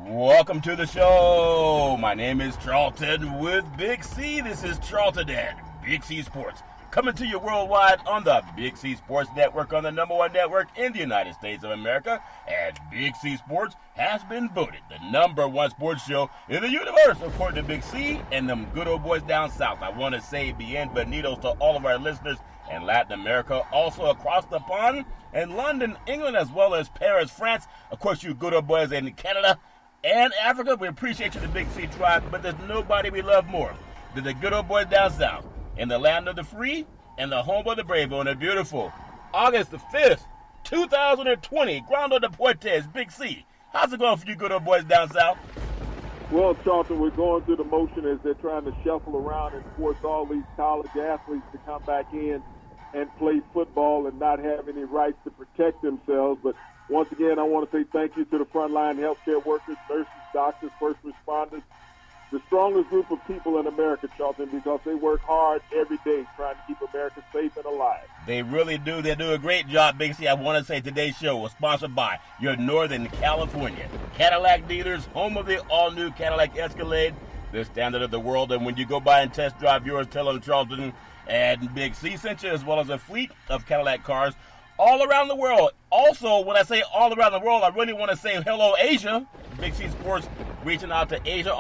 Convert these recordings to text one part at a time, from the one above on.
Welcome to the show. My name is Charlton with Big C. This is Charlton at Big C Sports. Coming to you worldwide on the Big C Sports Network, on the number one network in the United States of America. And Big C Sports has been voted the number one sports show in the universe, according to Big C and them good old boys down south. I want to say bienvenidos to all of our listeners in Latin America, also across the pond in London, England, as well as Paris, France. Of course, you good old boys in Canada and Africa. We appreciate you, the Big C tribe, but there's nobody we love more than the good old boys down south in the land of the free and the home of the brave on a beautiful August the 5th, 2020. Grondo Deportes, Big C. How's it going for you good old boys down south? Well, Charlton, we're going through the motion as they're trying to shuffle around and force all these college athletes to come back in and play football and not have any rights to protect themselves. But once again, I want to say thank you to the frontline healthcare workers, nurses, doctors, first responders, the strongest group of people in America, Charlton, because they work hard every day trying to keep America safe and alive. They really do. They do a great job, Big C. I want to say today's show was sponsored by your Northern California Cadillac dealers, home of the all-new Cadillac Escalade, the standard of the world. And when you go by and test drive yours, tell them Charlton and Big C sent you, as well as a fleet of Cadillac cars all around the world. Also, when I say all around the world, I really want to say hello, Asia. Big C Sports reaching out to Asia.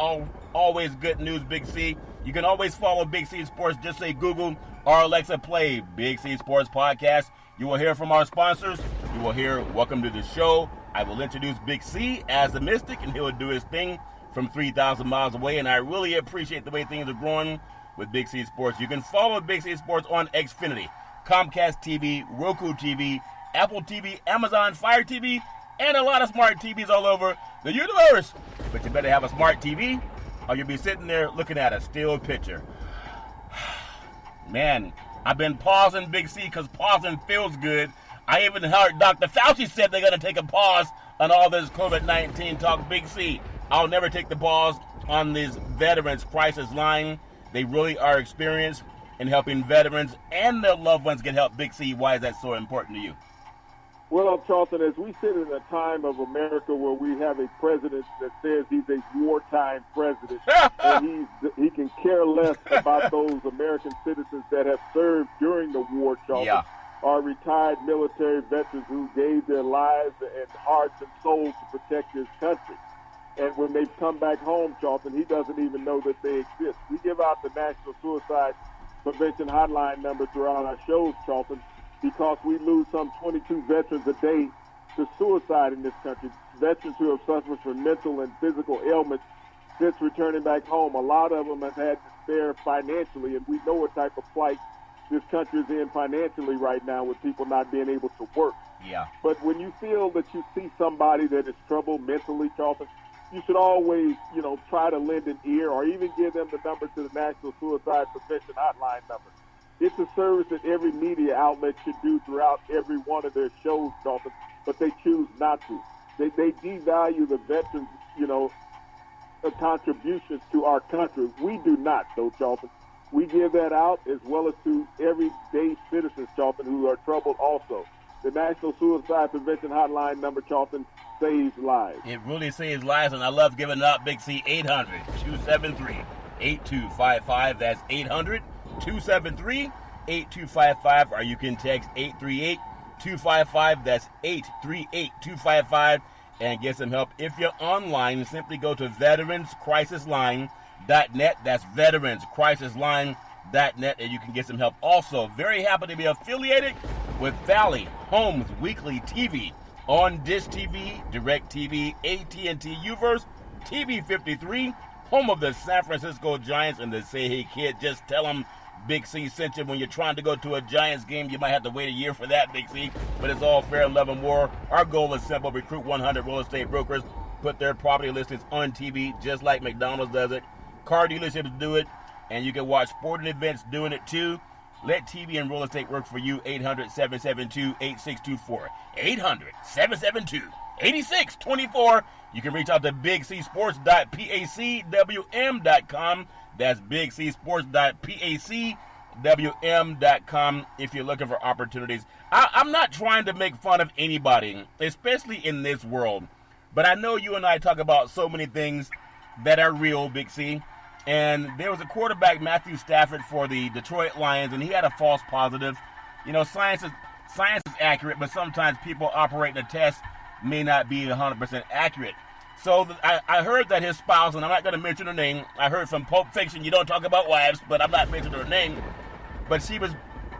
Always good news, Big C. You can always follow Big C Sports. Just say Google or Alexa, play Big C Sports Podcast. You will hear from our sponsors. You will hear welcome to the show. I will introduce Big C as the Mystic, and he'll do his thing from 3,000 miles away. And I really appreciate the way things are growing with Big C Sports. You can follow Big C Sports on Xfinity, Comcast TV, Roku TV, Apple TV, Amazon Fire TV, and a lot of smart TVs all over the universe. But you better have a smart TV, or you'll be sitting there looking at a still picture. Man, I've been pausing, Big C, because pausing feels good. I even heard Dr. Fauci said they're going to take a pause on all this COVID-19 talk. Big C, I'll never take the pause on this Veterans Crisis Line. They really are experienced in helping veterans and their loved ones get help. Big C, why is that so important to you? Well, Charlton, as we sit in a time of America where we have a president that says he's a wartime president, and he can care less about those American citizens that have served during the war, Charlton, are retired military veterans who gave their lives and hearts and souls to protect his country. And when they've come back home, Charlton, he doesn't even know that they exist. We give out the National Suicide Prevention Hotline number throughout our shows, Charlton, because we lose some 22 veterans a day to suicide in this country. Veterans who have suffered from mental and physical ailments since returning back home. A lot of them have had to spare financially, and we know what type of plight this country is in financially right now with people not being able to work. Yeah. But when you feel that you see somebody that is troubled mentally, Charlton, you should always, try to lend an ear or even give them the number to the National Suicide Prevention Hotline number. It's a service that every media outlet should do throughout every one of their shows, Charlton, but they choose not to. They devalue the veterans, contributions to our country. We do not, though, Charlton. We give that out as well as to everyday citizens, Charlton, who are troubled also. The National Suicide Prevention Hotline number, Charlton, saves lives. It really saves lives, and I love giving up Big C. 800-273-8255. That's 800-273-8255, or you can text 838-255. That's 838-255, and get some help. If you're online, simply go to veteranscrisisline.net. That's veteranscrisisline.net, and you can get some help. Also, very happy to be affiliated with Valley Homes Weekly TV on Dish TV, DirecTV, AT&T Uverse, TV 53, home of the San Francisco Giants and the Say Hey Kid. Just tell them Big C sent you. When you're trying to go to a Giants game, you might have to wait a year for that, Big C, but it's all fair and love and war. Our goal is simple: recruit 100 real estate brokers, put their property listings on TV just like McDonald's does it. Car dealerships do it, and you can watch sporting events doing it too. Let TV and real estate work for you. 800-772-8624. 800-772-8624. You can reach out to bigcsports.pacwm.com. That's bigcsports.pacwm.com if you're looking for opportunities. I'm not trying to make fun of anybody, especially in this world But I know you and I talk about so many things that are real, Big C. And there was a quarterback, Matthew Stafford, for the Detroit Lions, and he had a false positive. You know, science is accurate, but sometimes people operating a test may not be 100% accurate. So I heard that his spouse, and I'm not going to mention her name, I heard from Pulp Fiction, you don't talk about wives, but I'm not mentioning her name, but she was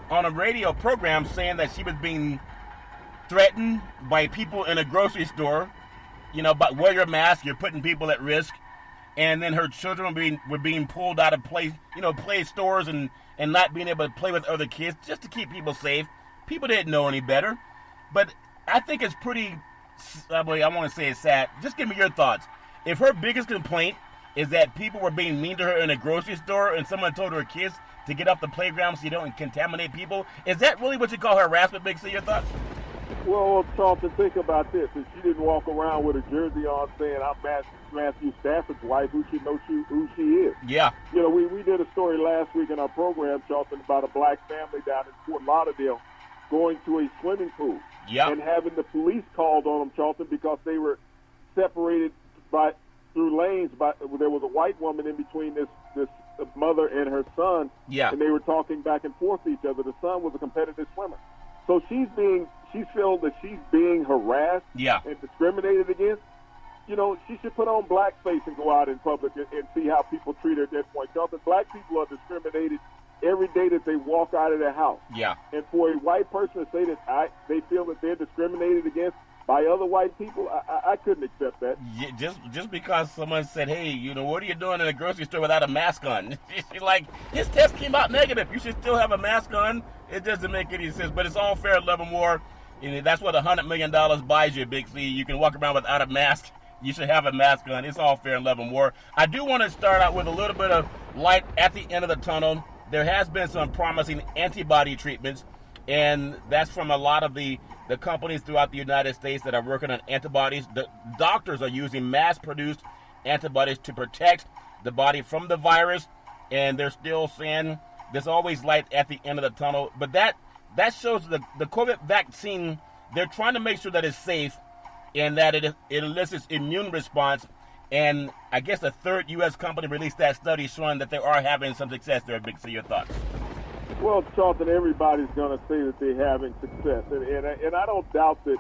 on a radio program saying that she was being threatened by people in a grocery store, you know, but wear your mask, you're putting people at risk. And then her children were being pulled out of play stores and not being able to play with other kids just to keep people safe. People didn't know any better. But I think it's pretty, I want to say it's sad. Just give me your thoughts. If her biggest complaint is that people were being mean to her in a grocery store and someone told her kids to get off the playground so you don't contaminate people, is that really what you call harassment, Big C? Your thoughts? Well, Charlton, think about this. If she didn't walk around with a jersey on saying, I'm Matthew Stafford's wife, who should know who she is? Yeah. You know, we did a story last week in our program, Charlton, about a black family down in Fort Lauderdale going to a swimming pool. Yeah. And having the police called on them, Charlton, because they were separated through lanes. There was a white woman in between this mother and her son. Yeah. And they were talking back and forth to each other. The son was a competitive swimmer. So she feels that she's being harassed and discriminated against. You know, she should put on blackface and go out in public and see how people treat her at that point. Charlton, black people are discriminated every day that they walk out of their house. Yeah. And for a white person to say that they feel that they're discriminated against by other white people, I couldn't accept that. Yeah, just because someone said, hey, you know, what are you doing in a grocery store without a mask on? She's like, his test came out negative. You should still have a mask on. It doesn't make any sense, but it's all fair, love, and war. And that's what $100 million buys you, Big C. You can walk around without a mask. You should have a mask on. It's all fair in love and war. I do want to start out with a little bit of light at the end of the tunnel. There has been some promising antibody treatments, and that's from a lot of the companies throughout the United States that are working on antibodies. The doctors are using mass-produced antibodies to protect the body from the virus, and they're still saying there's always light at the end of the tunnel. But that shows the COVID vaccine, they're trying to make sure that it's safe and that it elicits immune response. And I guess a third U.S. company released that study showing that they are having some success there. Big C, your thoughts? Well, Charlton, everybody's going to say that they're having success. And I don't doubt that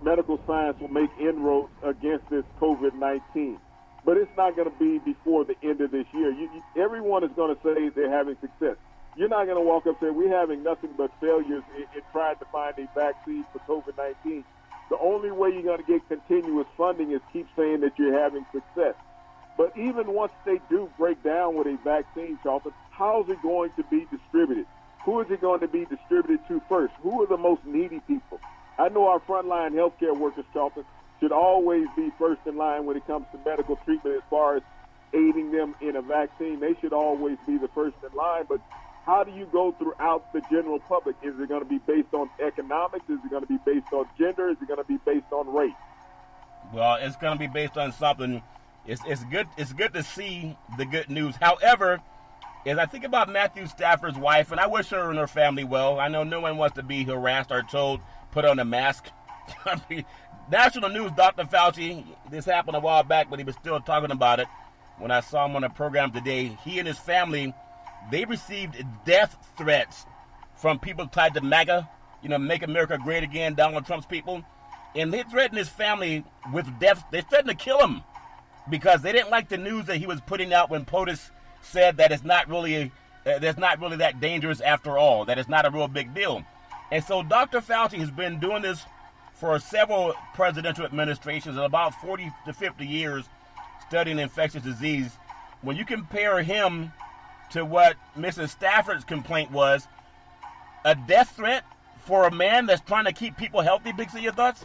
medical science will make inroads against this COVID-19. But it's not going to be before the end of this year. Everyone is going to say they're having success. You're not going to walk up and say, we're having nothing but failures in trying to find a vaccine for COVID-19. The only way you're going to get continuous funding is keep saying that you're having success. But even once they do break down with a vaccine, Charlton, how is it going to be distributed? Who is it going to be distributed to first? Who are the most needy people? I know our frontline healthcare workers, Charlton, should always be first in line when it comes to medical treatment as far as aiding them in a vaccine. They should always be the first in line. But how do you go throughout the general public? Is it going to be based on economics? Is it going to be based on gender? Is it going to be based on race? Well, it's going to be based on something. It's good. It's good to see the good news. However, as I think about Matthew Stafford's wife, and I wish her and her family well. I know no one wants to be harassed or told put on a mask. I mean, national news, Dr. Fauci. This happened a while back, but he was still talking about it. When I saw him on the program today, he and his family, they received death threats from people tied to MAGA, Make America Great Again, Donald Trump's people. And they threatened his family with death. They threatened to kill him because they didn't like the news that he was putting out when POTUS said that it's not really that dangerous after all, that it's not a real big deal. And so Dr. Fauci has been doing this for several presidential administrations and about 40 to 50 years studying infectious disease. When you compare him to what Mrs. Stafford's complaint was, a death threat for a man that's trying to keep people healthy, Big C, your thoughts?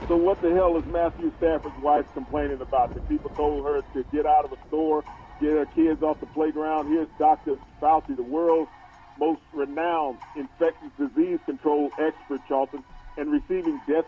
So what the hell is Matthew Stafford's wife complaining about? That people told her to get out of a store, get her kids off the playground. Here's Dr. Fauci, the world's most renowned infectious disease control expert, Charlton, and receiving death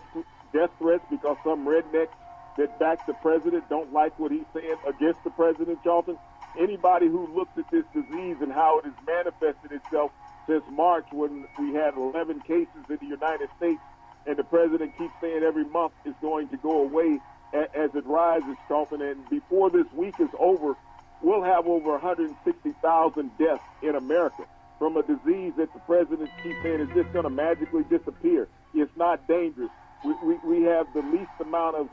threats because some rednecks that back the president don't like what he's saying against the president, Charlton. Anybody who looks at this disease and how it has manifested itself since March when we had 11 cases in the United States and the president keeps saying every month is going to go away as it rises, Charlton. And before this week is over, we'll have over 160,000 deaths in America from a disease that the president keeps saying is just going to magically disappear. It's not dangerous. We have the least amount of,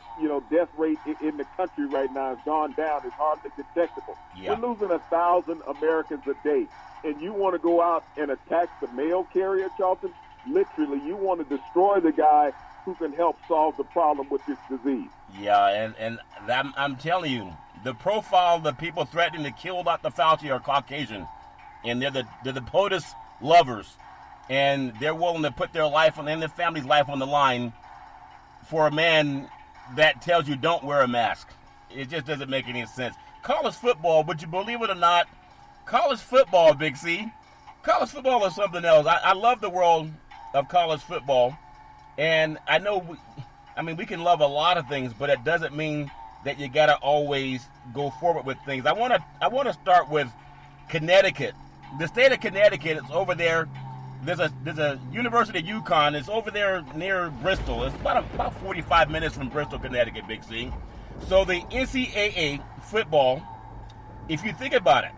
death rate in the country right now. It's gone down. It's hardly detectable. Yeah. We're losing 1,000 Americans a day. And you want to go out and attack the mail carrier, Charlton? Literally, you want to destroy the guy who can help solve the problem with this disease. Yeah, and I'm telling you, the profile of the people threatening to kill Dr. Fauci are Caucasian. And they're the POTUS lovers. And they're willing to put their life and their family's life on the line for a man that tells you don't wear a mask. It just doesn't make any sense. College football, would you believe it or not, college football, Big C, college football is something else. I love the world of college football. And I know, we can love a lot of things, but it doesn't mean that you got to always go forward with things. I want to start with Connecticut. The state of Connecticut is over there. There's a University of UConn. It's over there near Bristol. It's about 45 minutes from Bristol, Connecticut, Big C. So the NCAA football, if you think about it,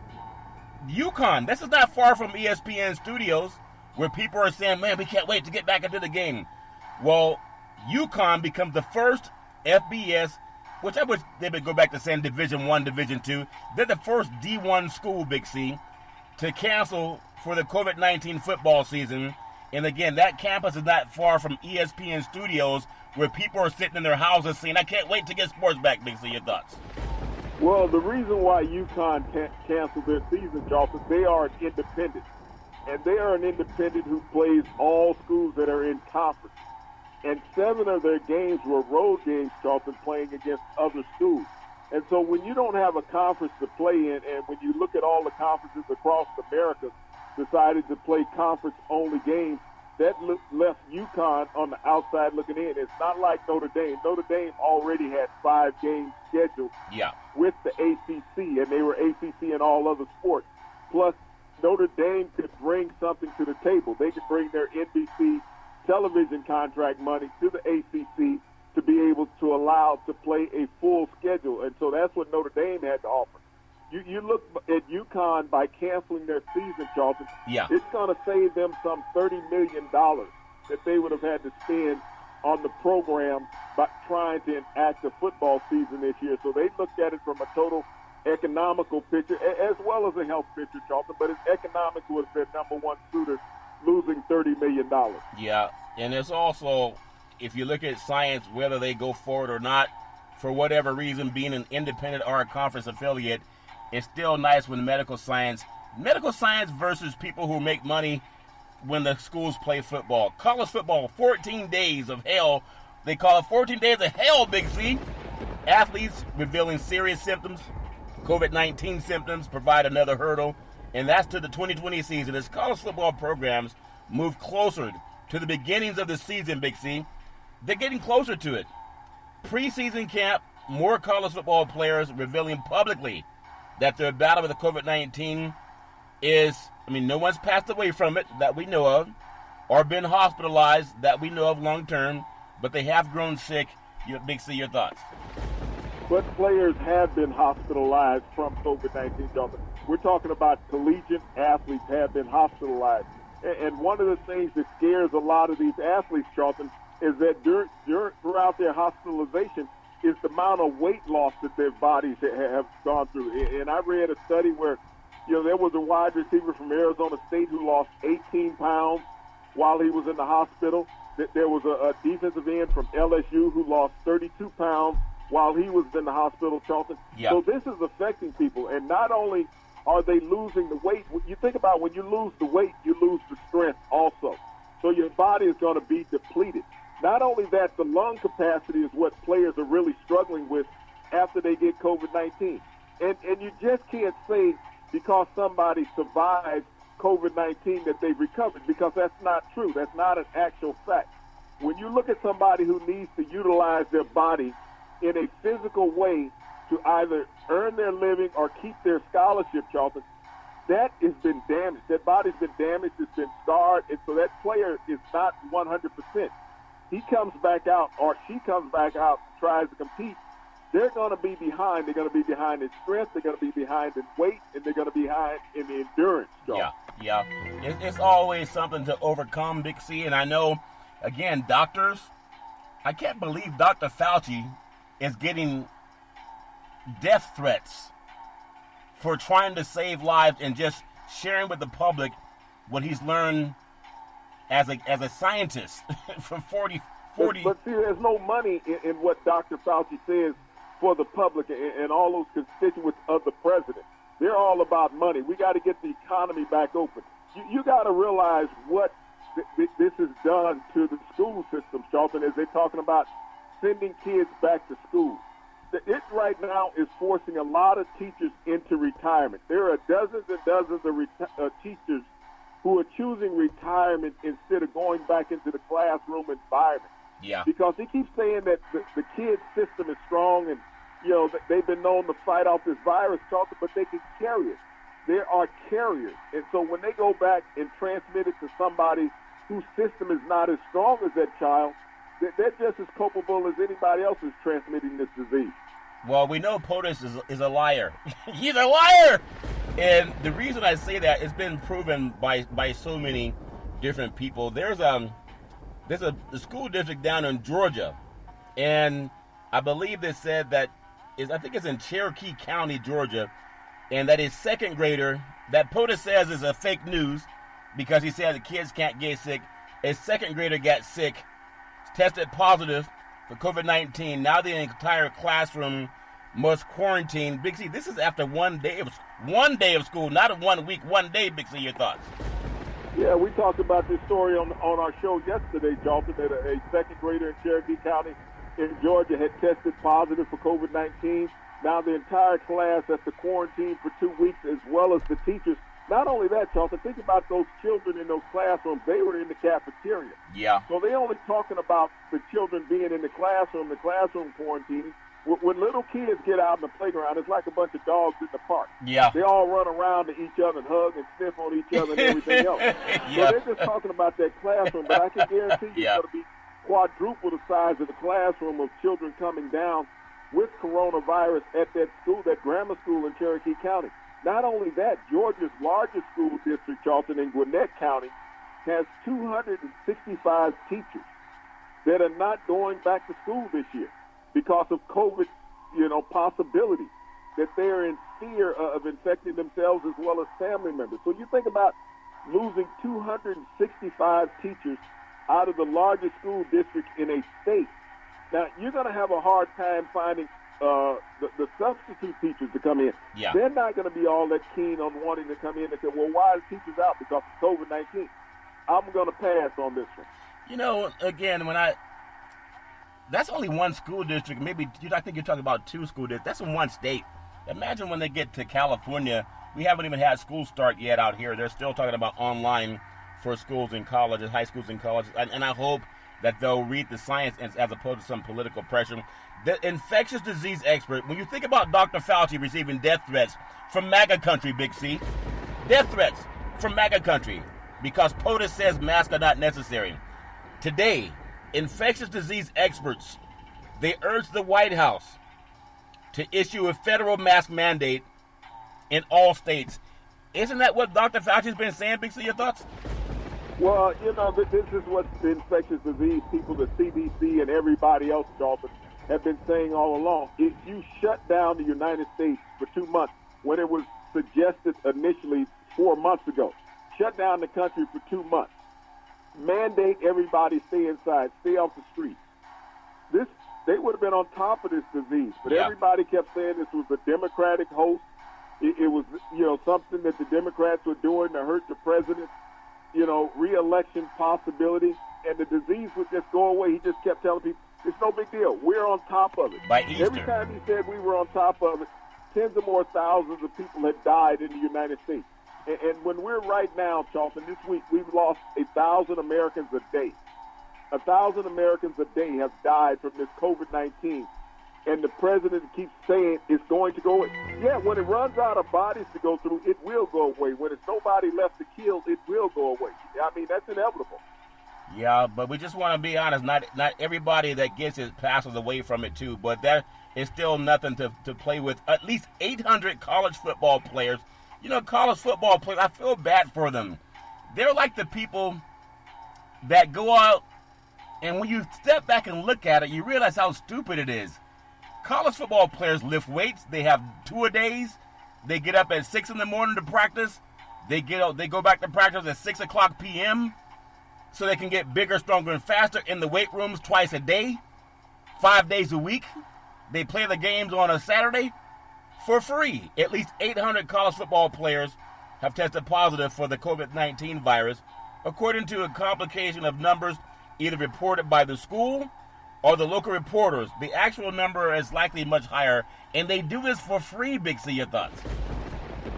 UConn, this is not far from ESPN studios where people are saying, man, we can't wait to get back into the game. Well, UConn becomes the first FBS, which I wish they would go back to saying Division I, Division II. They're the first D1 school, Big C, to cancel for the COVID-19 football season. And again, that campus is not far from ESPN studios where people are sitting in their houses saying, I can't wait to get sports back, Big C. Your thoughts? Well, the reason why UConn canceled their season, Charlton, they are an independent. And they are an independent who plays all schools that are in conference. And 7 of their games were road games, Charlton, playing against other schools. And so when you don't have a conference to play in, and when you look at all the conferences across America decided to play conference-only games, that left UConn on the outside looking in. It's not like Notre Dame. Notre Dame already had 5 games scheduled with the ACC, and they were ACC in all other sports. Plus, Notre Dame could bring something to the table. They could bring their NBC television contract money to the ACC to be able to allow to play a full schedule. And so that's what Notre Dame had to offer. You look at UConn by canceling their season, Charlton, it's going to save them some $30 million that they would have had to spend on the program by trying to enact a football season this year. So they looked at it from a total economical picture as well as a health picture, Charlton, but its economics was their number one suitor, losing $30 million. Yeah, and it's also, if you look at science, whether they go forward or not, for whatever reason, being an independent or a conference affiliate, it's still nice when medical science versus people who make money when the schools play football. College football, 14 days of hell. They call it 14 days of hell, Big C. Athletes revealing serious symptoms. COVID-19 symptoms provide another hurdle, and that's to the 2020 season. As college football programs move closer to the beginnings of the season, Big C, they're getting closer to it. Preseason camp, more college football players revealing publicly that their battle with the COVID-19 is, no one's passed away from it that we know of, or been hospitalized that we know of long term, but they have grown sick. Big C, your thoughts? But players have been hospitalized from COVID-19, Jonathan. We're talking about collegiate athletes have been hospitalized. And one of the things that scares a lot of these athletes, Charlton, is that throughout their hospitalization is the amount of weight loss that their bodies have gone through. And I read a study where, there was a wide receiver from Arizona State who lost 18 pounds while he was in the hospital. There was a defensive end from LSU who lost 32 pounds while he was in the hospital, Charlton. Yep. So this is affecting people. And not only are they losing the weight, you think about when you lose the weight, you lose the strength also. So your body is going to be depleted. Not only that, the lung capacity is what players are really struggling with after they get COVID-19. And you just can't say because somebody survived COVID-19 that they've recovered, because that's not true. That's not an actual fact. When you look at somebody who needs to utilize their body in a physical way to either earn their living or keep their scholarship, Charlton, that has been damaged. That body's been damaged. It's been scarred. And so that player is not 100%. he comes back out or she comes back out, tries to compete, they're going to be behind. They're going to be behind in strength. They're going to be behind in weight, and they're going to be behind in endurance. Joe. Yeah. It's always something to overcome, Big C. And I know, again, doctors, I can't believe Dr. Fauci is getting death threats for trying to save lives and just sharing with the public what he's learned as a scientist for 40. But see, there's no money in what Dr. Fauci says for the public and all those constituents of the president. They're all about money. We got to get the economy back open. You got to realize what this has done to the school system, Charlton, as they're talking about sending kids back to school. It right now is forcing a lot of teachers into retirement. There are dozens and dozens of teachers who are choosing retirement instead of going back into the classroom environment. Yeah. Because he keeps saying that the kids' system is strong and, they've been known to fight off this virus, Charlton, but they can carry it. There are carriers. And so when they go back and transmit it to somebody whose system is not as strong as that child, they're just as culpable as anybody else who's transmitting this disease. Well, we know POTUS is a liar. He's a liar! And the reason I say that, it's been proven by so many different people. There's a school district down in Georgia, and I believe they said that I think it's in Cherokee County, Georgia, and that his second grader, that POTUS says is a fake news because he said the kids can't get sick. His second grader got sick, tested positive for COVID-19. Now the entire classroom must quarantine. Big C, this is after one day of school, not a 1 week, 1 day. Big C, your thoughts? Yeah, we talked about this story on our show yesterday, Charlton, that a second grader in Cherokee County in Georgia had tested positive for COVID-19. Now the entire class has to quarantine for 2 weeks, as well as the teachers. Not only that, Charlton, think about those children in those classrooms. They were in the cafeteria. Yeah. So they're only talking about the children being in the classroom quarantining. When little kids get out in the playground, it's like a bunch of dogs in the park. Yeah. They all run around to each other and hug and sniff on each other and everything else. Yeah. So they're just talking about that classroom, but I can guarantee you it's going to be quadruple the size of the classroom of children coming down with coronavirus at that school, that grammar school in Cherokee County. Not only that, Georgia's largest school district, Charlton, in Gwinnett County, has 265 teachers that are not going back to school this year because of COVID, possibility that they're in fear of infecting themselves as well as family members. So you think about losing 265 teachers out of the largest school district in a state. Now, you're going to have a hard time finding the substitute teachers to come in. Yeah. They're not going to be all that keen on wanting to come in and say, well, why are teachers out? Because of COVID-19. I'm going to pass on this one. Again, that's only one school district. Maybe I think you're talking about two school districts. That's in one state. Imagine when they get to California. We haven't even had school start yet out here. They're still talking about online for schools and colleges, high schools and colleges. And I hope that they'll read the science as opposed to some political pressure. The infectious disease expert, when you think about Dr. Fauci receiving death threats from MAGA country, Big C, death threats from MAGA country because POTUS says masks are not necessary. Today, infectious disease experts, they urge the White House to issue a federal mask mandate in all states. Isn't that what Dr. Fauci's been saying, Big C? Your thoughts? Well, this is what the infectious disease people, the CDC and everybody else, Charlton, have been saying all along. If you shut down the United States for 2 months, when it was suggested initially 4 months ago, shut down the country for 2 months, mandate everybody stay inside, stay off the streets. They would have been on top of this disease, but everybody kept saying this was a Democratic hoax. It was, something that the Democrats were doing to hurt the president, re-election possibility, and the disease would just go away. He just kept telling people, it's no big deal. We're on top of it. By Easter. Every time he said we were on top of it, tens of more thousands of people had died in the United States. And when we're right now, Charlton, this week, we've lost 1,000 Americans a day. 1,000 Americans a day have died from this COVID-19. And the president keeps saying it's going to go away. Yeah, when it runs out of bodies to go through, it will go away. When there's nobody left to kill, it will go away. I mean, that's inevitable. Yeah, but we just want to be honest. Not everybody that gets it passes away from it too. But that is still nothing to play with. At least 800 college football players. You know, college football players. I feel bad for them. They're like the people that go out, and when you step back and look at it, you realize how stupid it is. College football players lift weights. They have two-a-days. They get up at 6 in the morning to practice. They go back to practice at 6 o'clock p.m. so they can get bigger, stronger, and faster in the weight rooms twice a day, 5 days a week. They play the games on a Saturday for free. At least 800 college football players have tested positive for the COVID-19 virus, according to a complication of numbers either reported by the school or the local reporters. The actual number is likely much higher, and they do this for free. Big C, your thoughts?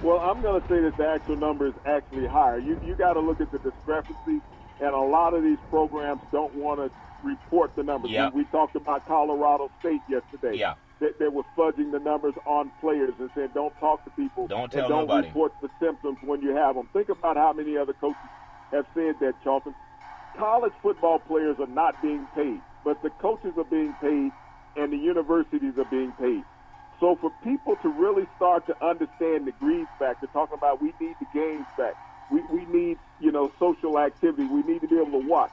Well, I'm going to say that the actual number is actually higher. You got to look at the discrepancy, and a lot of these programs don't want to report the numbers. Yep. We talked about Colorado State yesterday. Yeah. They were fudging the numbers on players and saying, don't talk to people. Don't tell and don't nobody. report the symptoms when you have them. Think about how many other coaches have said that, Charlton. College football players are not being paid, but the coaches are being paid and the universities are being paid. So for people to really start to understand the greed factor, talking about we need the games back, we need, social activity, we need to be able to watch.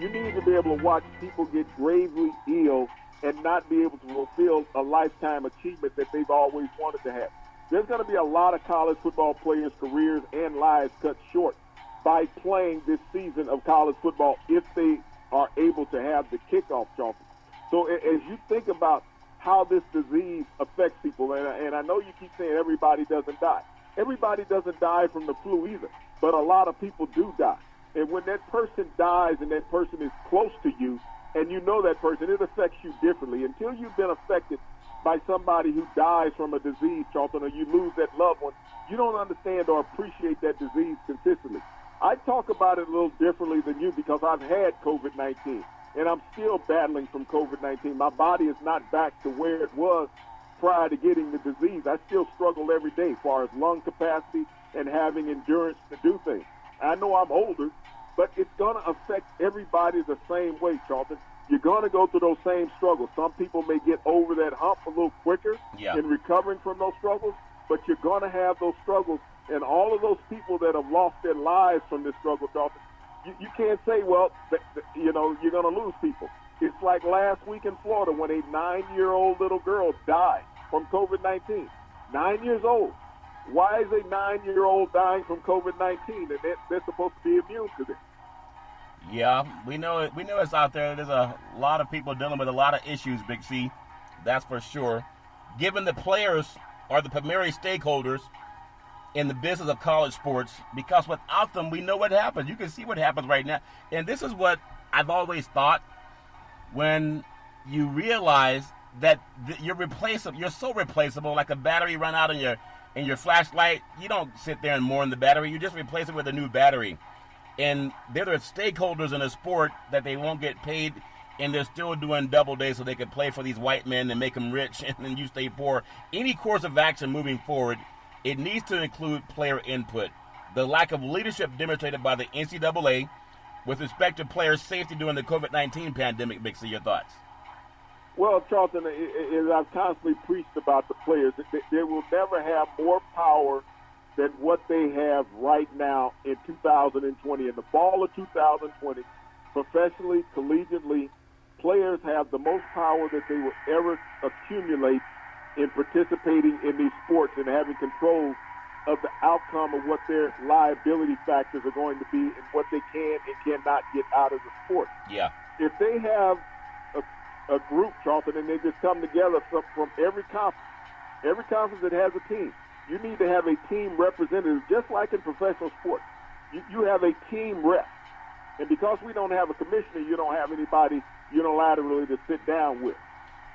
You need to be able to watch people get gravely ill and not be able to fulfill a lifetime achievement that they've always wanted to have. There's going to be a lot of college football players' careers and lives cut short by playing this season of college football if they are able to have the kickoff, Charlton. So as you think about how this disease affects people, and I know you keep saying everybody doesn't die. Everybody doesn't die from the flu either, but a lot of people do die. And when that person dies and that person is close to you, and you know that person, it affects you differently. Until you've been affected by somebody who dies from a disease, Charlton, or you lose that loved one, you don't understand or appreciate that disease consistently. I talk about it a little differently than you because I've had COVID-19, and I'm still battling from COVID-19. My body is not back to where it was prior to getting the disease. I still struggle every day as far as lung capacity and having endurance to do things. I know I'm older, but it's going to affect everybody the same way, Charlton. You're going to go through those same struggles. Some people may get over that hump a little quicker in recovering from those struggles, but you're going to have those struggles. And all of those people that have lost their lives from this struggle, Charlton, you can't say, well, you're going to lose people. It's like last week in Florida when a 9-year-old little girl died from COVID-19. 9 years old. Why is a 9-year-old dying from COVID-19? And they're supposed to be immune to this. Yeah, we know it. We know it's out there. There's a lot of people dealing with a lot of issues, Big C. That's for sure. Given the players are the primary stakeholders in the business of college sports, because without them, we know what happens. You can see what happens right now. And this is what I've always thought when you realize that you're replaceable. You're so replaceable, like a battery run out in your flashlight. You don't sit there and mourn the battery. You just replace it with a new battery. And there are stakeholders in a sport that they won't get paid, and they're still doing double days so they can play for these white men and make them rich, and then you stay poor. Any course of action moving forward, it needs to include player input. The lack of leadership demonstrated by the NCAA with respect to player safety during the COVID-19 pandemic. Big C, your thoughts? Well, Charlton, as I've constantly preached about the players, they will never have more power than what they have right now in 2020. In the fall of 2020, professionally, collegiately, players have the most power that they will ever accumulate in participating in these sports and having control of the outcome of what their liability factors are going to be and what they can and cannot get out of the sport. Yeah. If they have a group, Charlton, and they just come together from every conference that has a team, you need to have a team representative, just like in professional sports. You have a team rep. And because we don't have a commissioner, you don't have anybody unilaterally to sit down with.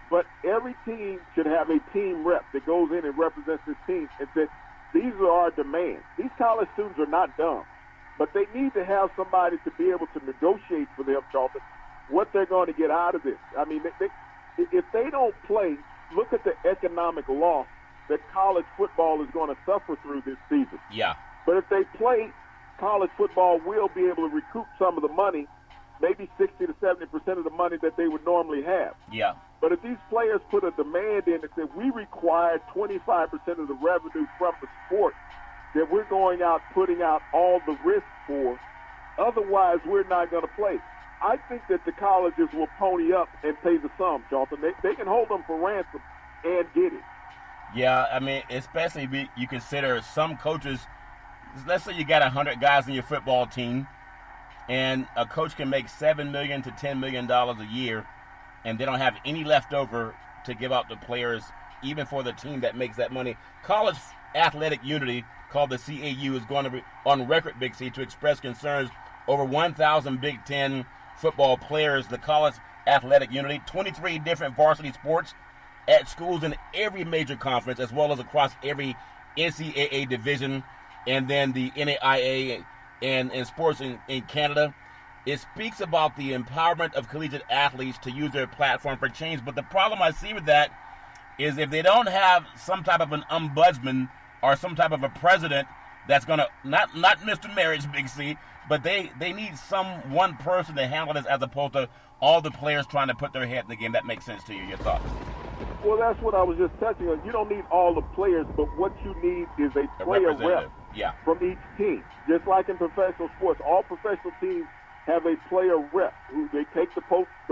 But every team should have a team rep that goes in and represents this team and says, these are our demands. These college students are not dumb, but they need to have somebody to be able to negotiate for them, Charlton, what they're going to get out of this. I mean, if they don't play, look at the economic loss that college football is going to suffer through this season. Yeah. But if they play, college football will be able to recoup some of the money maybe 60 to 70% of the money that they would normally have. Yeah. But if these players put a demand in that said we require 25% of the revenue from the sport that we're going out putting out all the risk for, otherwise we're not going to play. I think that the colleges will pony up and pay the sum, Charlton. They can hold them for ransom and get it. Yeah, I mean, especially if you consider some coaches, let's say you got 100 guys in your football team, and a coach can make $7 million to $10 million a year, and they don't have any left over to give out to players, even for the team that makes that money. College Athletic Unity, called the CAU, is going to be on record, Big C, to express concerns over 1,000 Big Ten football players. The College Athletic Unity, 23 different varsity sports at schools in every major conference, as well as across every NCAA division, and then the NAIA and sports in Canada. It speaks about the empowerment of collegiate athletes to use their platform for change. But the problem I see with that is if they don't have some type of an ombudsman or some type of a president that's going to, not Mr. Marriage, Big C, but they need one person to handle this as opposed to all the players trying to put their head in the game. That makes sense to you. Your thoughts? Well, that's what I was just touching on. You don't need all the players, but what you need is a player rep from each team. Just like in professional sports, all professional teams have a player rep who they take the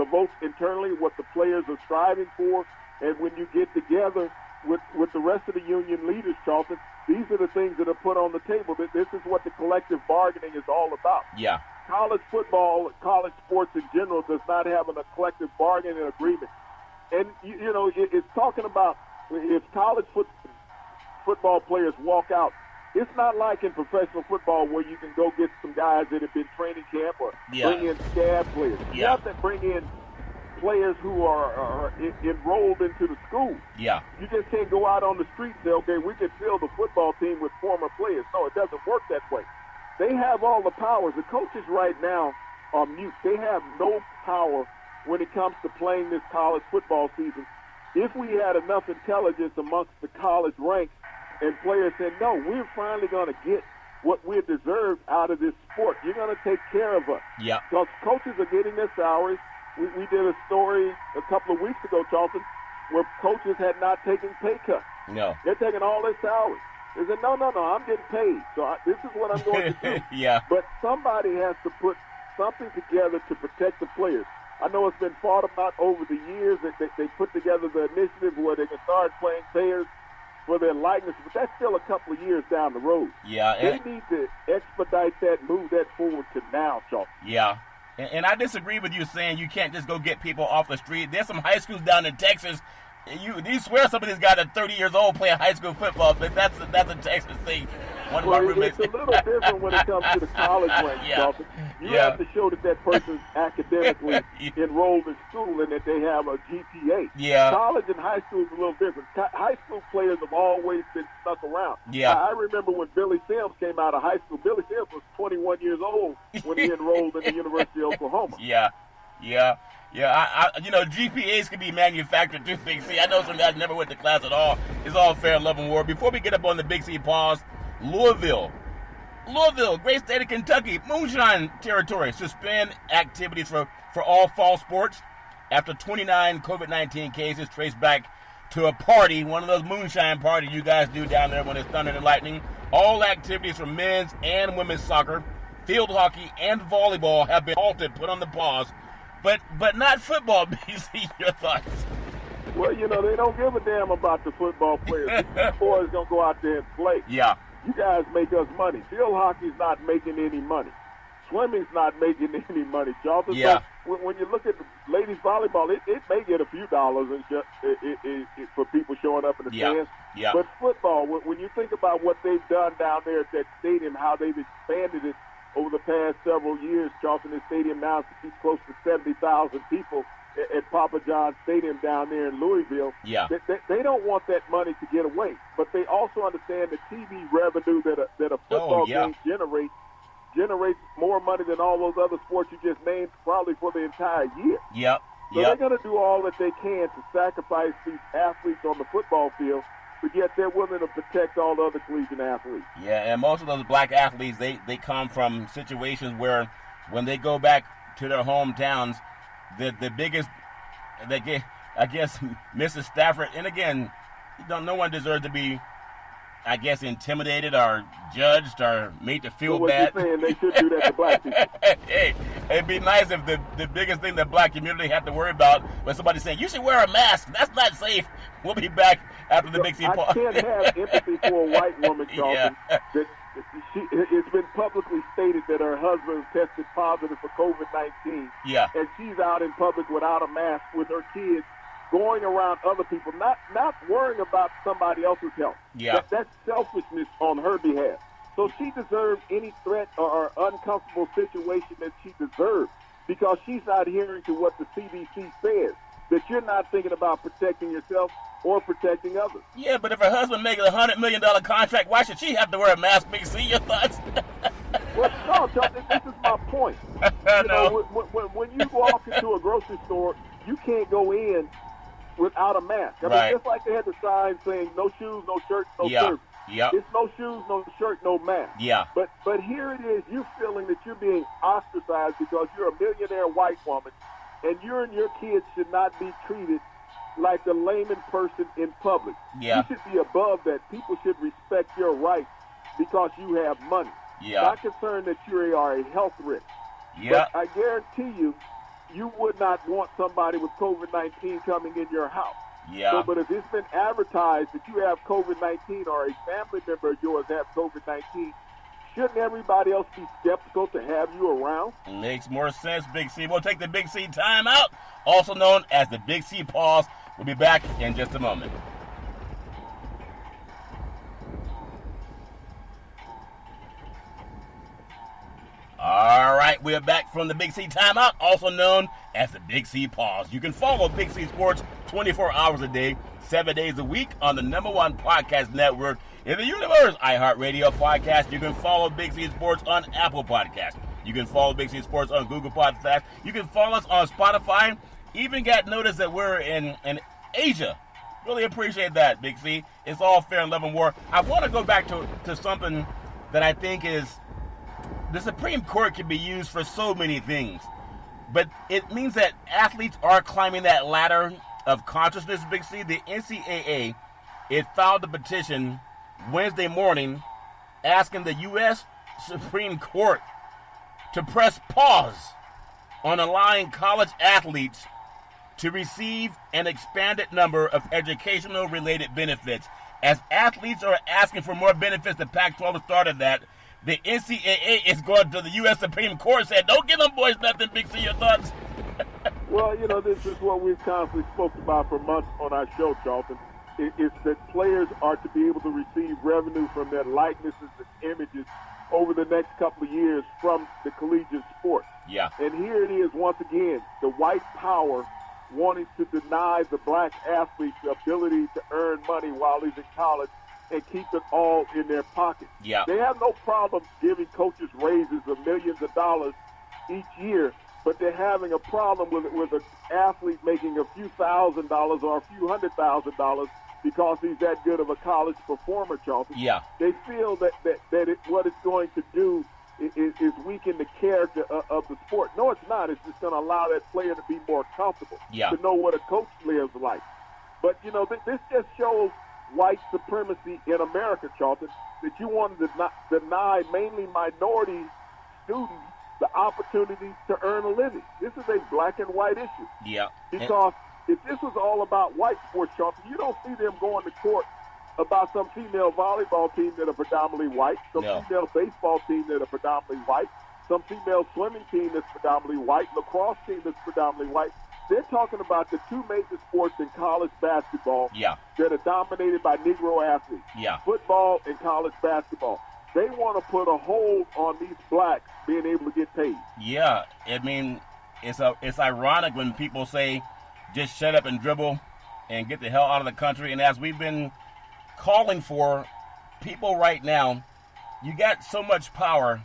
votes internally, what the players are striving for, and when you get together with the rest of the union leaders, Charlton, these are the things that are put on the table. This is what the collective bargaining is all about. Yeah. College football, college sports in general, does not have a collective bargaining agreement. And, you know, it's talking about if college football players walk out, it's not like in professional football where you can go get some guys that have been training camp or bring in scab players. You have to bring in players who are enrolled into the school. Yeah. You just can't go out on the street and say, okay, we can fill the football team with former players. No, it doesn't work that way. They have all the powers. The coaches right now are mute. They have no power when it comes to playing this college football season. If we had enough intelligence amongst the college ranks and players said, no, we're finally going to get what we deserve out of this sport. You're going to take care of us. Yeah. Because coaches are getting their salaries. We did a story a couple of weeks ago, Charlton, where coaches had not taken pay cuts. No. They're taking all their salaries. They said, no, I'm getting paid. So this is what I'm going to do. Yeah. But somebody has to put something together to protect the players. I know it's been fought about over the years that they put together the initiative where they can start playing players for their likeness, but that's still a couple of years down the road. Yeah. They need to expedite that, move that forward to now, Charlton. Yeah. And I disagree with you saying you can't just go get people off the street. There's some high schools down in Texas. You swear some of these guys are 30 years old playing high school football, but that's a Texas thing. One of my roommates. It's a little different when it comes to the college ranks, Charlton. You have to show that person's academically enrolled in school and that they have a GPA. Yeah. College and high school is a little different. High school players have always been stuck around. Yeah. I remember when Billy Sims came out of high school. Billy Sims was 21 years old when he enrolled in the University of Oklahoma. Yeah. I GPAs can be manufactured too, Big C. I know some guys never went to class at all. It's all fair, love, and war. Before we get up on the Big C pause, Louisville, great state of Kentucky, moonshine territory, suspend activities for all fall sports after 29 COVID-19 cases traced back to a party, one of those moonshine parties you guys do down there when it's thunder and lightning. All activities for men's and women's soccer, field hockey, and volleyball have been halted, put on the pause. But not football, BC. Your thoughts? Well, they don't give a damn about the football players. These boys going to go out there and play. Yeah. You guys make us money. Field hockey's not making any money. Swimming's not making any money, Charlton. Yeah. So when you look at the ladies volleyball, it may get a few dollars for people showing up in the stands. Yeah. But football, when you think about what they've done down there at that stadium, how they've expanded it over the past several years, Charlton, the stadium now seats close to 70,000 people at Papa John's Stadium down there in Louisville. Yeah. They don't want that money to get away, but they also understand the TV revenue that a football game generates more money than all those other sports you just named probably for the entire year. Yep. So they're going to do all that they can to sacrifice these athletes on the football field, but yet they're willing to protect all the other collegiate athletes. Yeah, and most of those black athletes, they come from situations where when they go back to their hometowns. The biggest, I guess, Mrs. Stafford, and again, no one deserves to be, I guess, intimidated or judged or made to feel bad. You're saying they should do that to black people. Hey, it'd be nice if the biggest thing the black community had to worry about was somebody saying, you should wear a mask. That's not safe. We'll be back after the Big C pause. I can't have empathy for a white woman, Charlton. Yeah. It's been publicly stated that her husband tested positive for COVID-19. Yeah. And she's out in public without a mask with her kids, going around other people, not worrying about somebody else's health. Yeah. That's selfishness on her behalf. So she deserves any threat or uncomfortable situation that she deserves, because she's not adhering to what the CDC says, that you're not thinking about protecting yourself or protecting others. Yeah, but if her husband makes a $100 million contract, why should she have to wear a mask? Big C, your thoughts? Well, no, Chuck, this is my point. When you walk into a grocery store, you can't go in without a mask. I mean, just like they had the sign saying no shoes, no shirt, no shirt. Yeah. It's no shoes, no shirt, no mask. Yeah. But here it is, you're feeling that you're being ostracized because you're a millionaire white woman, and you and your kids should not be treated like a layman person in public. Yeah. You should be above that. People should respect your rights because you have money. Yeah. Not concerned that you are a health risk. Yeah. But I guarantee you, you would not want somebody with COVID-19 coming in your house. Yeah. So, but if it's been advertised that you have COVID-19 or a family member of yours have COVID-19, shouldn't everybody else be skeptical to have you around? Makes more sense, Big C. We'll take the Big C timeout, also known as the Big C pause. We'll be back in just a moment. All right, we're back from the Big C timeout, also known as the Big C pause. You can follow Big C Sports 24 hours a day, 7 days a week on the #1 podcast network in the universe, iHeartRadio podcast. You can follow Big C Sports on Apple Podcasts. You can follow Big C Sports on Google Podcasts. You can follow us on Spotify. Even got notice that we're in Asia. Really appreciate that, Big C. It's all fair and love and war. I want to go back to something that I think is, the Supreme Court can be used for so many things, but it means that athletes are climbing that ladder of consciousness, Big C. The NCAA, it filed a petition Wednesday morning asking the U.S. Supreme Court to press pause on allowing college athletes to receive an expanded number of educational-related benefits. As athletes are asking for more benefits, the Pac-12 started that. The NCAA is going to the U.S. Supreme Court, said, don't give them boys nothing. Big C, your thoughts? Well, this is what we've constantly spoken about for months on our show, Charlton. It's that players are to be able to receive revenue from their likenesses and images over the next couple of years from the collegiate sport. Yeah. And here it is once again, the white power wanting to deny the black athlete the ability to earn money while he's in college and keep it all in their pocket. Yeah. They have no problem giving coaches raises of millions of dollars each year, but they're having a problem with an athlete making a few $1,000s or a few $100,000 because he's that good of a college performer, Charlton. Yeah. They feel that what it's going to do is weaken the character of the sport. No, it's not. It's just going to allow that player to be more comfortable, to know what a coach lives like. But, this just shows white supremacy in America, Charlton, that you want to deny mainly minority students the opportunity to earn a living. This is a black and white issue. Yeah. Because if this was all about white sports, Charlton, you don't see them going to court about some female volleyball team that are predominantly white, some female baseball team that are predominantly white, some female swimming team that's predominantly white, lacrosse team that's predominantly white. They're talking about the two major sports in college basketball that are dominated by Negro athletes, football and college basketball. They want to put a hold on these blacks being able to get paid. Yeah, I mean, it's ironic when people say, just shut up and dribble and get the hell out of the country. And as we've been calling for, people right now, you got so much power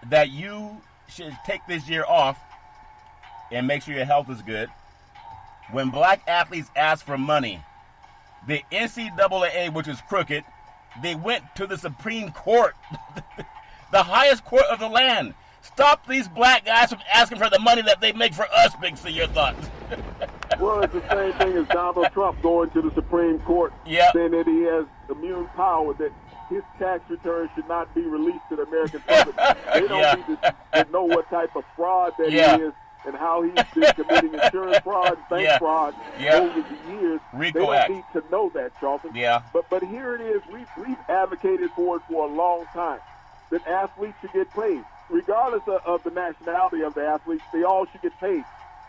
that you should take this year off and make sure your health is good. When black athletes ask for money, the NCAA, which is crooked, they went to the Supreme Court, the highest court of the land, Stop these black guys from asking for the money that they make for us, Big C. Your thoughts? Well, it's the same thing as Donald Trump going to the Supreme Court saying that he has immune power, that his tax returns should not be released to the American public. They don't need to know what type of fraud that he is and how he's been committing insurance fraud, bank fraud over the years. RICO they don't Act. need to know that, Charlton. Yeah. But here it is. We've advocated for it for a long time, that athletes should get paid. Regardless of the nationality of the athletes, they all should get paid.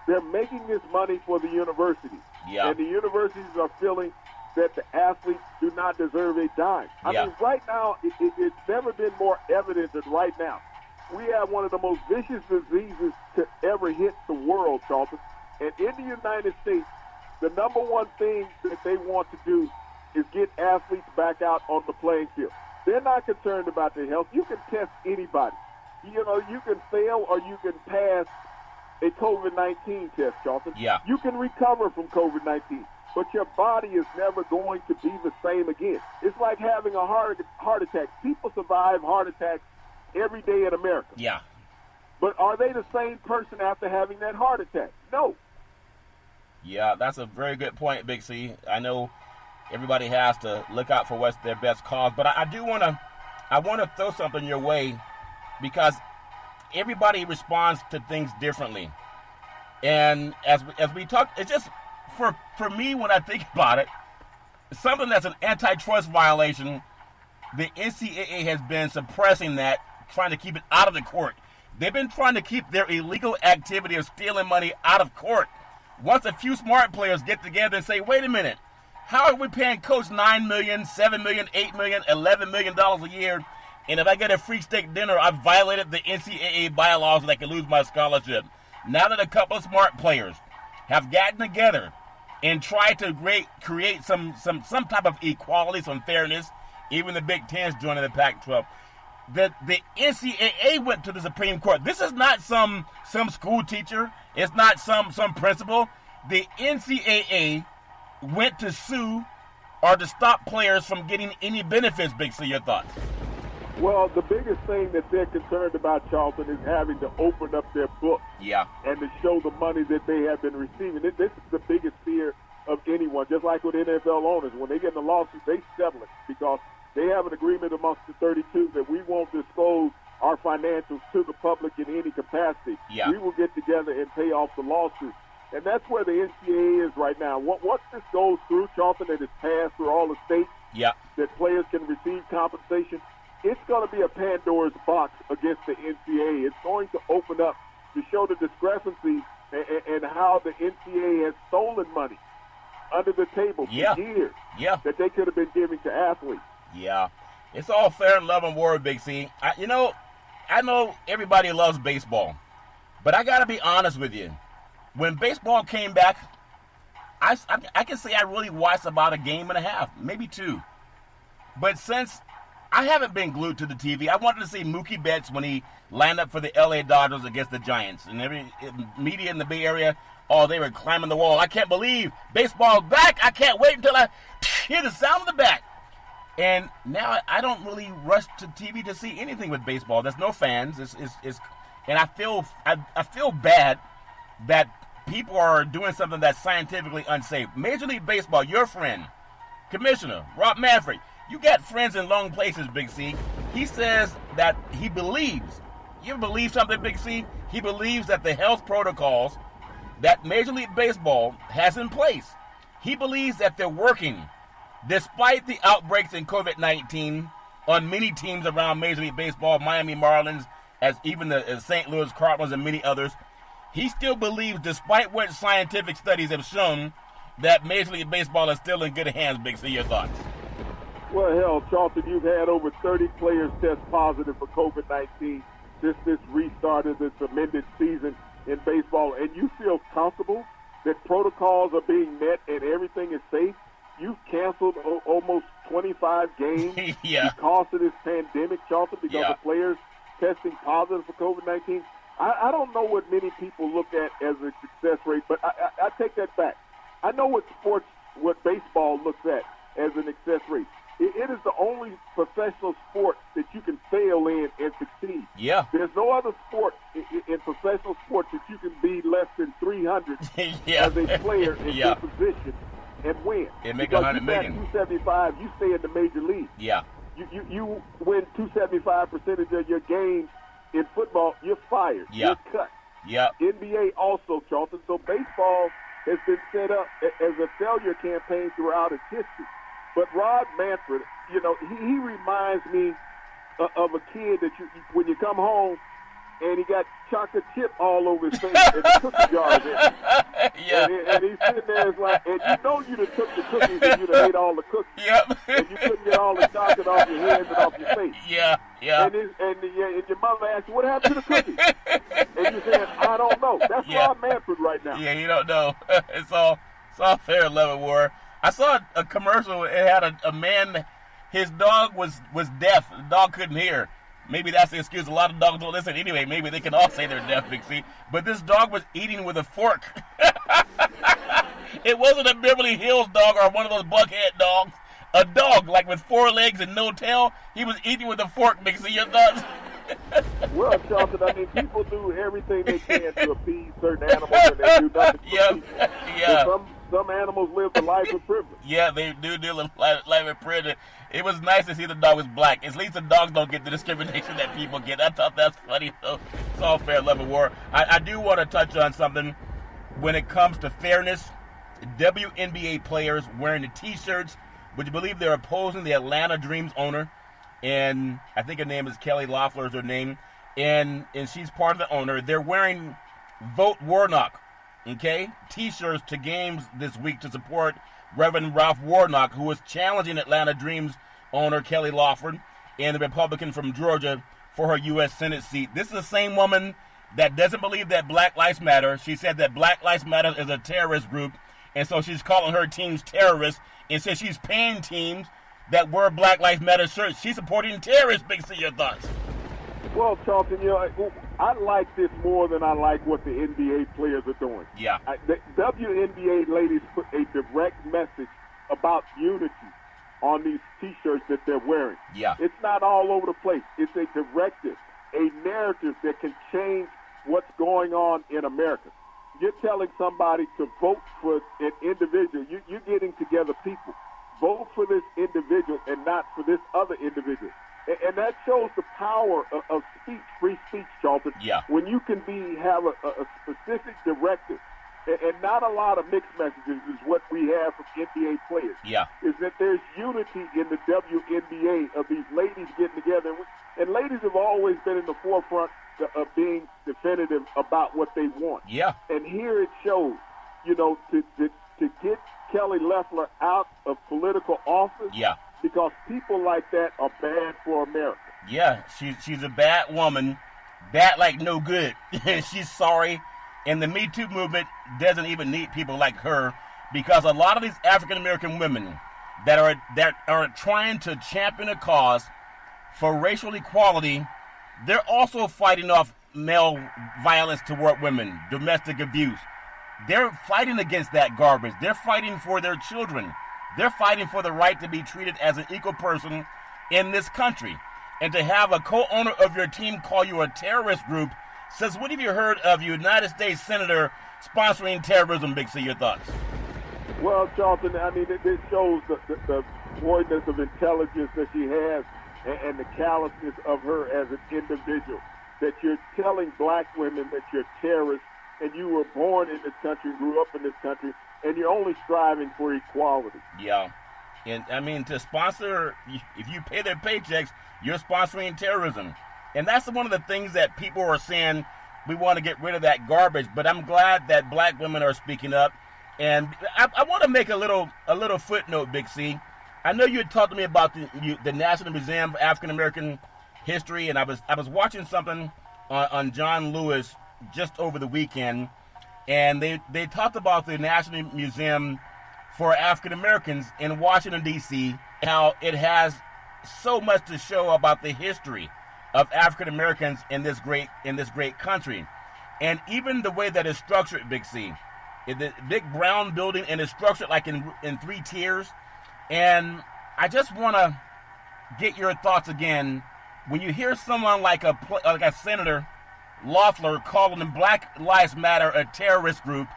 They're making this money for the universities. Yeah. And the universities are feeling that the athletes do not deserve a dime. I mean, right now, it's never been more evident than right now. We have one of the most vicious diseases to ever hit the world, Charlton. And in the United States, the number one thing that they want to do is get athletes back out on the playing field. They're not concerned about their health. You can test anybody. You know, you can fail or you can pass a COVID-19 test, Charlton. Yeah. You can recover from COVID-19, but your body is never going to be the same again. It's like having a heart attack. People survive heart attacks every day in America. Yeah. But are they the same person after having that heart attack? No. Yeah, that's a very good point, Big C. I know everybody has to look out for what's their best cause, but I want to throw something your way, because everybody responds to things differently. And as we talk, it's just for me, when I think about it, something that's an antitrust violation, the NCAA has been suppressing that, trying to keep it out of the court. They've been trying to keep their illegal activity of stealing money out of court. Once a few smart players get together and say, wait a minute, how are we paying Coach $9 million, $7 million, $8 million, $11 million a year, and if I get a free steak dinner, I've violated the NCAA bylaws and I can lose my scholarship? Now that a couple of smart players have gotten together and tried to create some type of equality, some fairness, even the Big Ten's joining the Pac-12, the NCAA went to the Supreme Court. This is not some school teacher. It's not some principal. The NCAA went to sue or to stop players from getting any benefits. Big C, your thoughts? Well, the biggest thing that they're concerned about, Charlton, is having to open up their books and to show the money that they have been receiving. This is the biggest fear of anyone. Just like with NFL owners, when they get in a lawsuit, they settle it because they have an agreement amongst the 32 that we won't disclose our financials to the public in any capacity. Yeah. We will get together and pay off the lawsuit. And that's where the NCAA is right now. Once this goes through, Charlton, and it's passed through all the states that players can receive compensation, it's going to be a Pandora's box against the NCAA. It's going to open up to show the discrepancy and how the NCAA has stolen money under the table for years that they could have been giving to athletes. Yeah. It's all fair and love and war, Big C. I know everybody loves baseball, but I got to be honest with you. When baseball came back, I can say I really watched about a game and a half, maybe two. But since I haven't been glued to the TV, I wanted to see Mookie Betts when he lined up for the LA Dodgers against the Giants. And every media in the Bay Area, they were climbing the wall. I can't believe baseball's back. I can't wait until I hear the sound of the bat. And now I don't really rush to TV to see anything with baseball. There's no fans. And I feel bad that people are doing something that's scientifically unsafe. Major League Baseball, your friend, Commissioner Rob Manfred, you got friends in long places, Big C. He says that he believes, you ever believe something, Big C? He believes that the health protocols that Major League Baseball has in place, he believes that they're working despite the outbreaks in COVID-19 on many teams around Major League Baseball, Miami Marlins, as even the St. Louis Cardinals and many others. He still believes, despite what scientific studies have shown, that Major League Baseball is still in good hands. Big C, your thoughts? Well, hell, Charlton, you've had over 30 players test positive for COVID-19 since this restarted this amended season in baseball, and you feel comfortable that protocols are being met and everything is safe? You've canceled almost 25 games because of this pandemic, Charlton, because of players testing positive for COVID-19. I don't know what many people look at as a success rate, but I take that back. I know what baseball looks at as an success rate. It is the only professional sport that you can fail in and succeed. Yeah. There's no other sport in professional sports that you can be less than 300 yeah. as a player in yeah. your position and win. And make because 100 you million. 275, you stay in the major league. Yeah. You win 275% of your games in football, you're fired. Yeah. You're cut. Yeah. NBA also, Charlton. So baseball has been set up as a failure campaign throughout its history. But Rob Manfred, you know, he reminds me of a kid that when you come home and he got chocolate chip all over his face and the cookie jar there. Yeah. And he's sitting there, it's like, and you know you'd have took the cookies and you'd have ate all the cookies. Yep. And you couldn't get all the chocolate off your hands and off your face. Yeah. Yeah. And your mother asks you, what happened to the cookies? And you're saying, I don't know. That's Rob Manfred right now. Yeah, you don't know. It's all fair, love, and war. I saw a commercial. It had a man. His dog was deaf. The dog couldn't hear. Maybe that's the excuse. A lot of dogs don't listen anyway. Maybe they can all say they're deaf, Big C. But this dog was eating with a fork. It wasn't a Beverly Hills dog or one of those buckhead dogs. A dog, like with 4 legs and no tail. He was eating with a fork, Big C. Your thoughts? Well, Charlton, I mean, people do everything they can to appease certain animals, and they do nothing for people. Yeah. Some animals live the life of privilege. Yeah, they do live life of privilege. It was nice to see the dog was black. At least the dogs don't get the discrimination that people get. I thought that's funny, though. It's all fair, love, and war. I do want to touch on something when it comes to fairness. WNBA players wearing the T-shirts, would you believe they're opposing the Atlanta Dreams owner? And I think her name is Kelly Loeffler is her name. And she's part of the owner. They're wearing Vote Warnock, okay, T-shirts to games this week to support Reverend Ralph Warnock, who was challenging Atlanta Dreams owner Kelly Loeffler and the Republican from Georgia for her U.S. Senate seat. This is the same woman that doesn't believe that Black Lives Matter. She said that Black Lives Matter is a terrorist group, and so she's calling her teams terrorists, and says she's paying teams that wear Black Lives Matter shirts. She's supporting terrorists. Big C, your thoughts? Well, Charlton, you know, I like this more than I like what the NBA players are doing. Yeah. The WNBA ladies put a direct message about unity on these T-shirts that they're wearing. Yeah. It's not all over the place. It's a directive, a narrative that can change what's going on in America. You're telling somebody to vote for an individual. You're getting together people. Vote for this individual and not for this other individual. And that shows the power of speech, free speech, Charlton. Yeah. When you can have a specific directive, and not a lot of mixed messages is what we have from NBA players. Yeah. Is that there's unity in the WNBA of these ladies getting together. And ladies have always been in the forefront of being definitive about what they want. Yeah. And here it shows, you know, to get Kelly Loeffler out of political office. Yeah. Because people like that are bad for America. Yeah, she's a bad woman, bad like no good. She's sorry, and the Me Too movement doesn't even need people like her, because a lot of these African American women that are trying to champion a cause for racial equality, they're also fighting off male violence toward women, domestic abuse. They're fighting against that garbage. They're fighting for their children. They're fighting for the right to be treated as an equal person in this country. And to have a co-owner of your team call you a terrorist group says, what have you heard of United States Senator sponsoring terrorism, Big C? Your thoughts? Well, Charlton, I mean, it shows the voidness of intelligence that she has and the callousness of her as an individual, that you're telling black women that you're terrorists and you were born in this country, grew up in this country, and you're only striving for equality. Yeah. And, I mean, to sponsor, if you pay their paychecks, you're sponsoring terrorism. And that's one of the things that people are saying, we want to get rid of that garbage. But I'm glad that black women are speaking up. And I want to make a little footnote, Big C. I know you had talked to me about the National Museum of African American History, and I was watching something on John Lewis just over the weekend, and they talked about the National Museum for African Americans in Washington, D.C., how it has so much to show about the history of African Americans in this great country. And even the way that it's structured, Big C, the big brown building, and it's structured like in 3 tiers. And I just want to get your thoughts again when you hear someone like a Senator Loeffler calling them Black Lives Matter a terrorist group,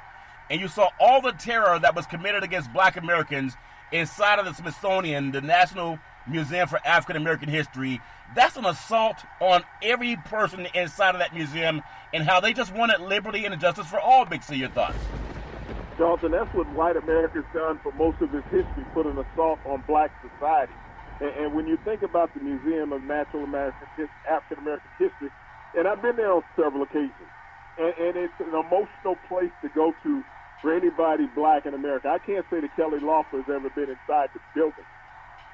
and you saw all the terror that was committed against black Americans inside of the Smithsonian, the National Museum for African American History, that's an assault on every person inside of that museum and how they just wanted liberty and justice for all. Big C, your thoughts? Charlton, that's what white America's done for most of its history, put an assault on black society. And when you think about the Museum of Natural African American History, and I've been there on several occasions, and it's an emotional place to go to for anybody black in America. I can't say that Kelly Loeffler has ever been inside the building,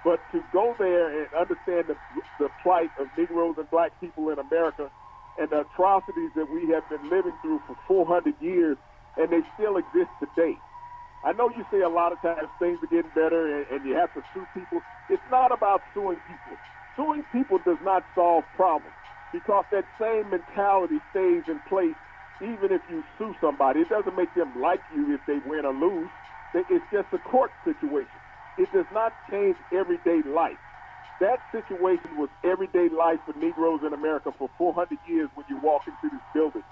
but to go there and understand the plight of Negroes and black people in America and the atrocities that we have been living through for 400 years, and they still exist today. I know you say a lot of times things are getting better and you have to sue people. It's not about suing people. Suing people does not solve problems because that same mentality stays in place even if you sue somebody. It doesn't make them like you if they win or lose. It's just a court situation. It does not change everyday life. That situation was everyday life for Negroes in America for 400 years when you walk into this building.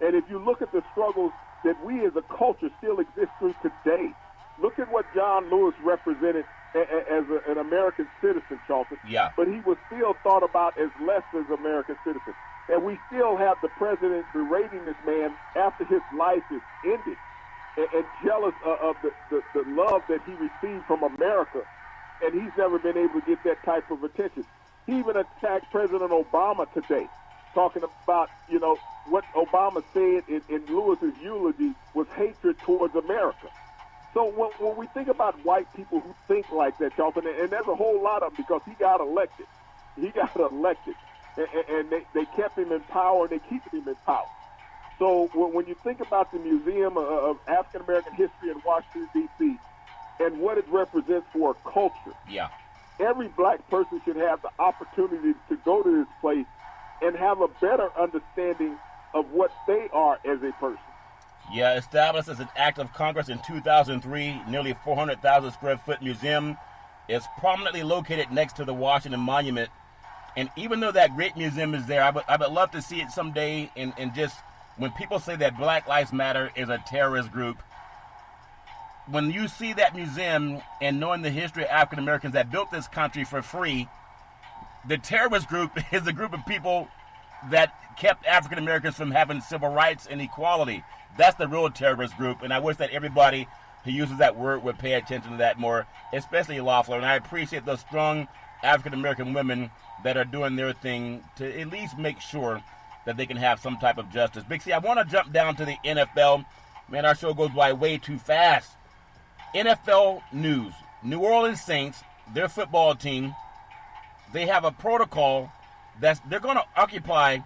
And if you look at the struggles that we as a culture still exist through today, look at what John Lewis represented as an American citizen, Charlton. Yeah. But he was still thought about as less as American citizen. And we still have the president berating this man after his life is ended and jealous of the love that he received from America. And he's never been able to get that type of attention. He even attacked President Obama today, talking about, what Obama said in Lewis's eulogy was hatred towards America. So when we think about white people who think like that, Charlton, and there's a whole lot of them because he got elected. And they kept him in power, and they keep him in power. So when you think about the Museum of African American History in Washington, D.C., and what it represents for a culture, every black person should have the opportunity to go to this place and have a better understanding of what they are as a person. Yeah, established as an act of Congress in 2003, nearly 400,000 square foot museum is prominently located next to the Washington Monument. And even though that great museum is there, I would love to see it someday. And just when people say that Black Lives Matter is a terrorist group, when you see that museum and knowing the history of African Americans that built this country for free, the terrorist group is a group of people that kept African Americans from having civil rights and equality. That's the real terrorist group, and I wish that everybody who uses that word would pay attention to that more, especially Loeffler. And I appreciate those strong African American women that are doing their thing to at least make sure that they can have some type of justice. Big C, I want to jump down to the NFL. Man, our show goes by way too fast. NFL news. New Orleans Saints, their football team, they have a protocol that's they're going to occupy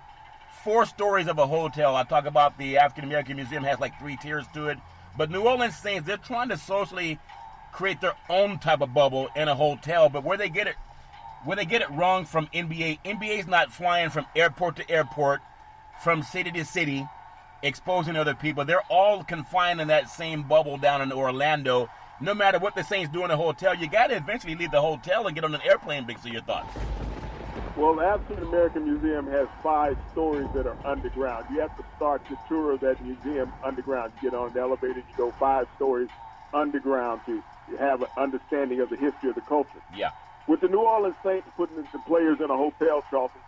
4 stories of a hotel. I talk about the African American Museum has like 3 tiers to it. But New Orleans Saints, they're trying to socially create their own type of bubble in a hotel. But where they get it wrong from NBA, NBA's not flying from airport to airport, from city to city, exposing other people. They're all confined in that same bubble down in Orlando. No matter what the Saints do in a hotel, you got to eventually leave the hotel and get on an airplane. Big C, your thoughts? Well, the African American Museum has 5 stories that are underground. You have to start the tour of that museum underground. You get on an elevator, you go 5 stories underground to have an understanding of the history of the culture. Yeah. With the New Orleans Saints putting the players in a hotel, Charlton,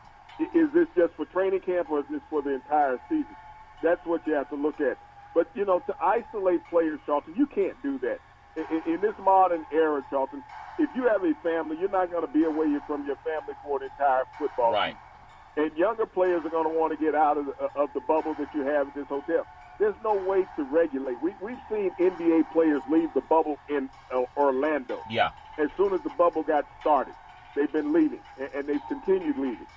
is this just for training camp or is this for the entire season? That's what you have to look at. But, to isolate players, Charlton, you can't do that. In this modern era, Charlton, if you have a family, you're not going to be away from your family for an entire football season. And younger players are going to want to get out of the bubble that you have at this hotel. There's no way to regulate. We've seen NBA players leave the bubble in Orlando. Yeah. As soon as the bubble got started, they've been leaving, and they've continued leaving.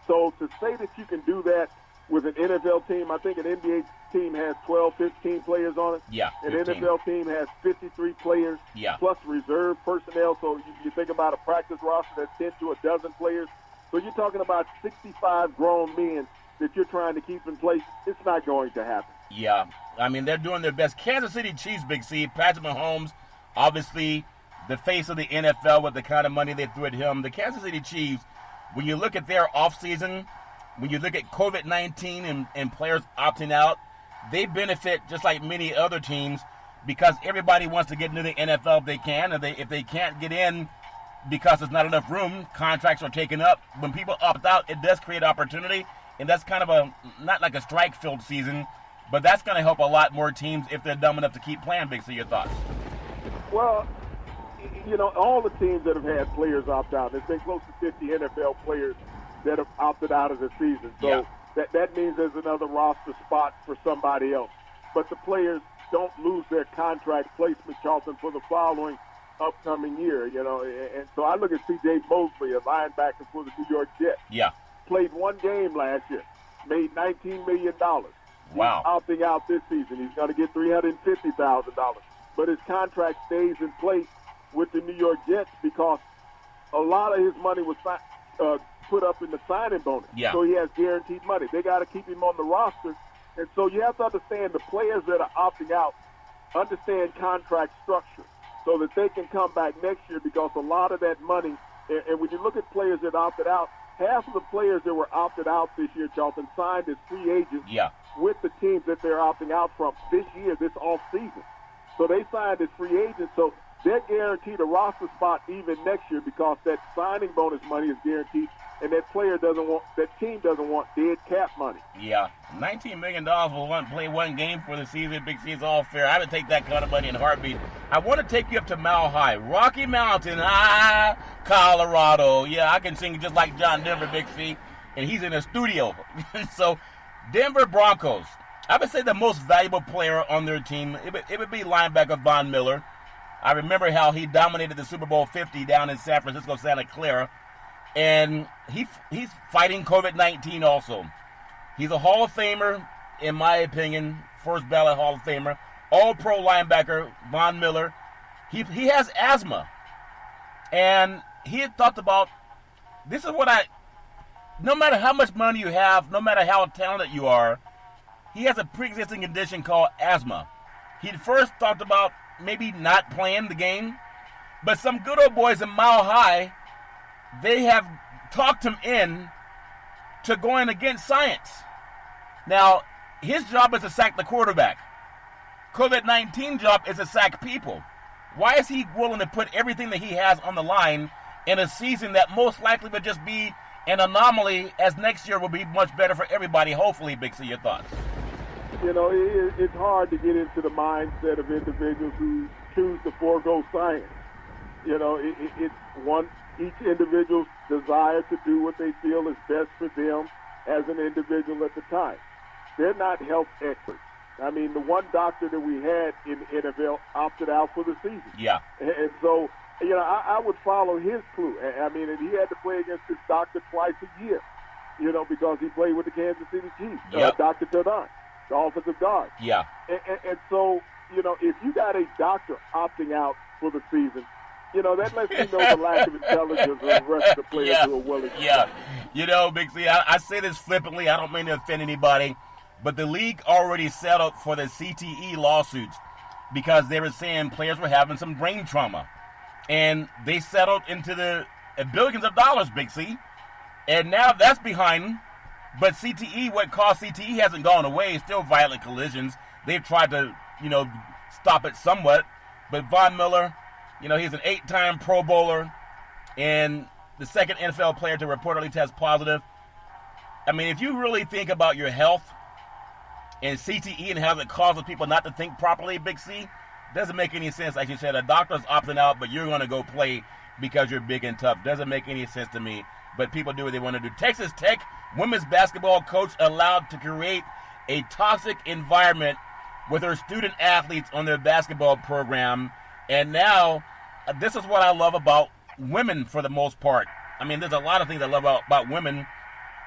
So to say that you can do that with an NFL team, I think an NBA team has 12, 15 players on it. Yeah, An 15. NFL team has 53 players, plus reserve personnel. So you think about a practice roster that's 10 to a dozen players. So you're talking about 65 grown men that you're trying to keep in place. It's not going to happen. Yeah, I mean, they're doing their best. Kansas City Chiefs, Big C, Patrick Mahomes, obviously the face of the NFL with the kind of money they threw at him. The Kansas City Chiefs, when you look at their offseason, when you look at COVID-19 and players opting out, they benefit just like many other teams because everybody wants to get into the NFL if they can. If they can't get in because there's not enough room, contracts are taken up. When people opt out, it does create opportunity, and that's kind of not like a strike-filled season, but that's going to help a lot more teams if they're dumb enough to keep playing. Big C, your thoughts? Well, all the teams that have had players opt out, there's been close to 50 NFL players that have opted out of the season. So that means there's another roster spot for somebody else. But the players don't lose their contract placement, Charlton, for the following upcoming year, And so I look at C.J. Mosley, a linebacker for the New York Jets. Yeah. Played one game last year, made $19 million. Wow. He's opting out this season. He's going to get $350,000. But his contract stays in place with the New York Jets because a lot of his money was put up in the signing bonus. Yeah. So he has guaranteed money. They got to keep him on the roster. And so you have to understand the players that are opting out understand contract structure so that they can come back next year because a lot of that money, and when you look at players that opted out, half of the players that were opted out this year, Charlton, signed as free agents with the teams that they're opting out from this year, this off season. So they signed as free agents. So they're guaranteed a roster spot even next year because that signing bonus money is guaranteed, and that team doesn't want dead cap money. Yeah, $19 million for play one game for the season. Big C is all fair. I would take that kind of money in a heartbeat. I want to take you up to Mile High, Rocky Mountain, Colorado. Yeah, I can sing just like John Denver, Big C, and he's in a studio. So, Denver Broncos. I would say the most valuable player on their team, it would be linebacker Von Miller. I remember how he dominated the Super Bowl 50 down in San Francisco, Santa Clara. And he's fighting COVID-19 also. He's a Hall of Famer, in my opinion, first ballot Hall of Famer. All-pro linebacker, Von Miller. He has asthma. And he had talked about, this is what no matter how much money you have, no matter how talented you are, he has a pre-existing condition called asthma. He first talked about maybe not playing the game, but some good old boys in Mile High, they have talked him in to going against science. Now, his job is to sack the quarterback. COVID-19 job is to sack people. Why is he willing to put everything that he has on the line in a season that most likely would just be an anomaly, as next year will be much better for everybody, hopefully? Big C, your thoughts? It's hard to get into the mindset of individuals who choose to forego science. It's each individual's desire to do what they feel is best for them as an individual at the time. They're not health experts. I mean, the one doctor that we had in the NFL opted out for the season. Yeah. And so, I would follow his clue. I mean, and he had to play against this doctor twice a year, because he played with the Kansas City Chiefs, Dr. Tadon, the offensive guard. Yeah. And so, if you got a doctor opting out for the season, that lets me know the lack of intelligence of the rest of the players who are willing to play. Big C, I say this flippantly. I don't mean to offend anybody, but the league already settled for the CTE lawsuits because they were saying players were having some brain trauma. And they settled into the billions of dollars, Big C. And now that's behind. But CTE, what caused CTE hasn't gone away. It's still violent collisions. They've tried to, stop it somewhat. But Von Miller, he's an 8-time Pro Bowler and the second NFL player to reportedly test positive. I mean, if you really think about your health and CTE and how it causes people not to think properly, Big C, doesn't make any sense. Like you said, a doctor's opting out, but you're going to go play because you're big and tough. Doesn't make any sense to me. But people do what they want to do. Texas Tech women's basketball coach allowed to create a toxic environment with her student athletes on their basketball program. And now, this is what I love about women for the most part. I mean, there's a lot of things I love about women.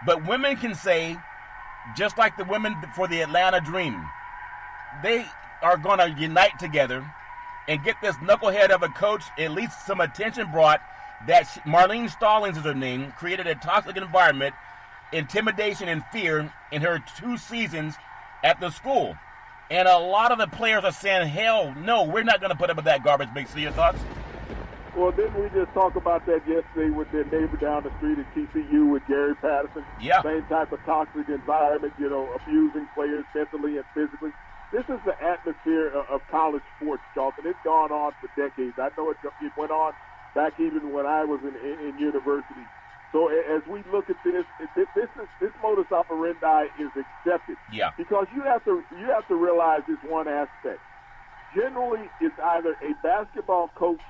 But women can say, just like the women for the Atlanta Dream, they are going to unite together and get this knucklehead of a coach at least some attention brought that Marlene Stallings is her name, created a toxic environment, intimidation and fear in her 2 seasons at the school. And a lot of the players are saying, hell no, we're not going to put up with that garbage. Big C, your thoughts? Well, didn't we just talk about that yesterday with their neighbor down the street at TCU with Gary Patterson? Yeah. Same type of toxic environment, abusing players mentally and physically. This is the atmosphere of college sports, Charlton. It's gone on for decades. I know it went on back even when I was in university. So as we look at this modus operandi is accepted. Yeah. Because you have to realize this one aspect. Generally, it's either a basketball coach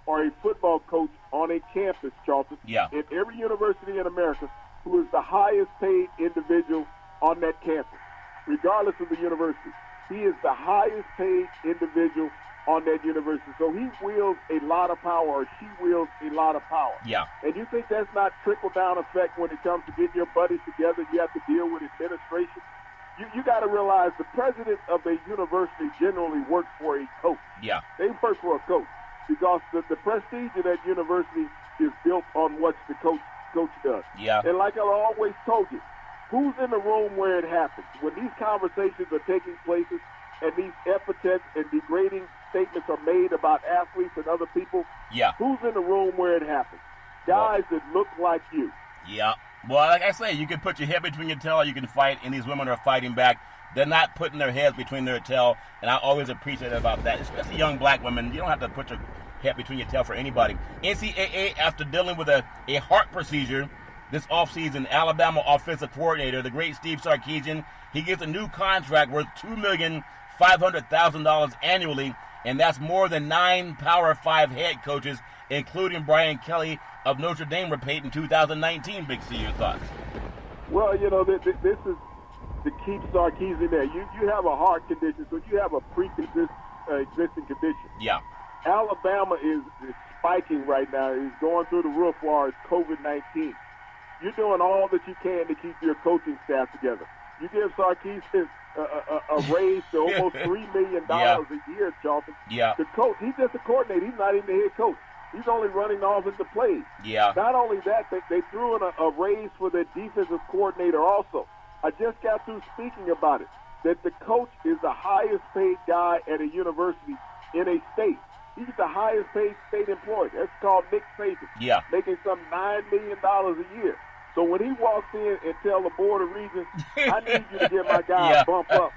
or a football coach on a campus, Charlton, yeah. in every university in America, who is the highest paid individual on that campus, regardless of the university. He is the highest paid individual on that university. So he wields a lot of power, or she wields a lot of power. Yeah. And you think that's not trickle-down effect when it comes to getting your buddies together? You have to deal with administration. You got to realize the president of a university generally works for a coach. Yeah. They work for a coach because the prestige of that university is built on what the coach does. Yeah. And like I always told you, who's in the room where it happens? When these conversations are taking places and these epithets and degrading statements are made about athletes and other people, yeah. Who's in the room where it happens? Guys that look like you. Yeah. Well, like I say, you can put your head between your tail, you can fight, and these women are fighting back. They're not putting their heads between their tail, and I always appreciate about that, especially young black women. You don't have to put your head between your tail for anybody. NCAA, after dealing with a heart procedure this offseason, Alabama offensive coordinator, the great Steve Sarkisian, he gets a new contract worth $2,500,000 annually, and that's more than 9 Power 5 head coaches, including Brian Kelly of Notre Dame, were paid in 2019. Big C, your thoughts? Well, this is to keep Sarkisian there. You have a heart condition, so you have a pre-existing condition. Yeah. Alabama is spiking right now. He's going through the roof as far as COVID-19. You're doing all that you can to keep your coaching staff together. You give Sarkisian a raise to almost $3 million a year, Charlton. Yeah. The coach, he's just a coordinator. He's not even the head coach. He's only running offensive plays. Yeah. Not only that, they threw in a raise for their defensive coordinator also. I just got through speaking about it, that the coach is the highest paid guy at a university in a state. He's the highest paid state employee. That's called Nick Saban. Yeah. Making some $9 million a year. So when he walks in and tell the Board of Regents, I need you to get my guy a bump up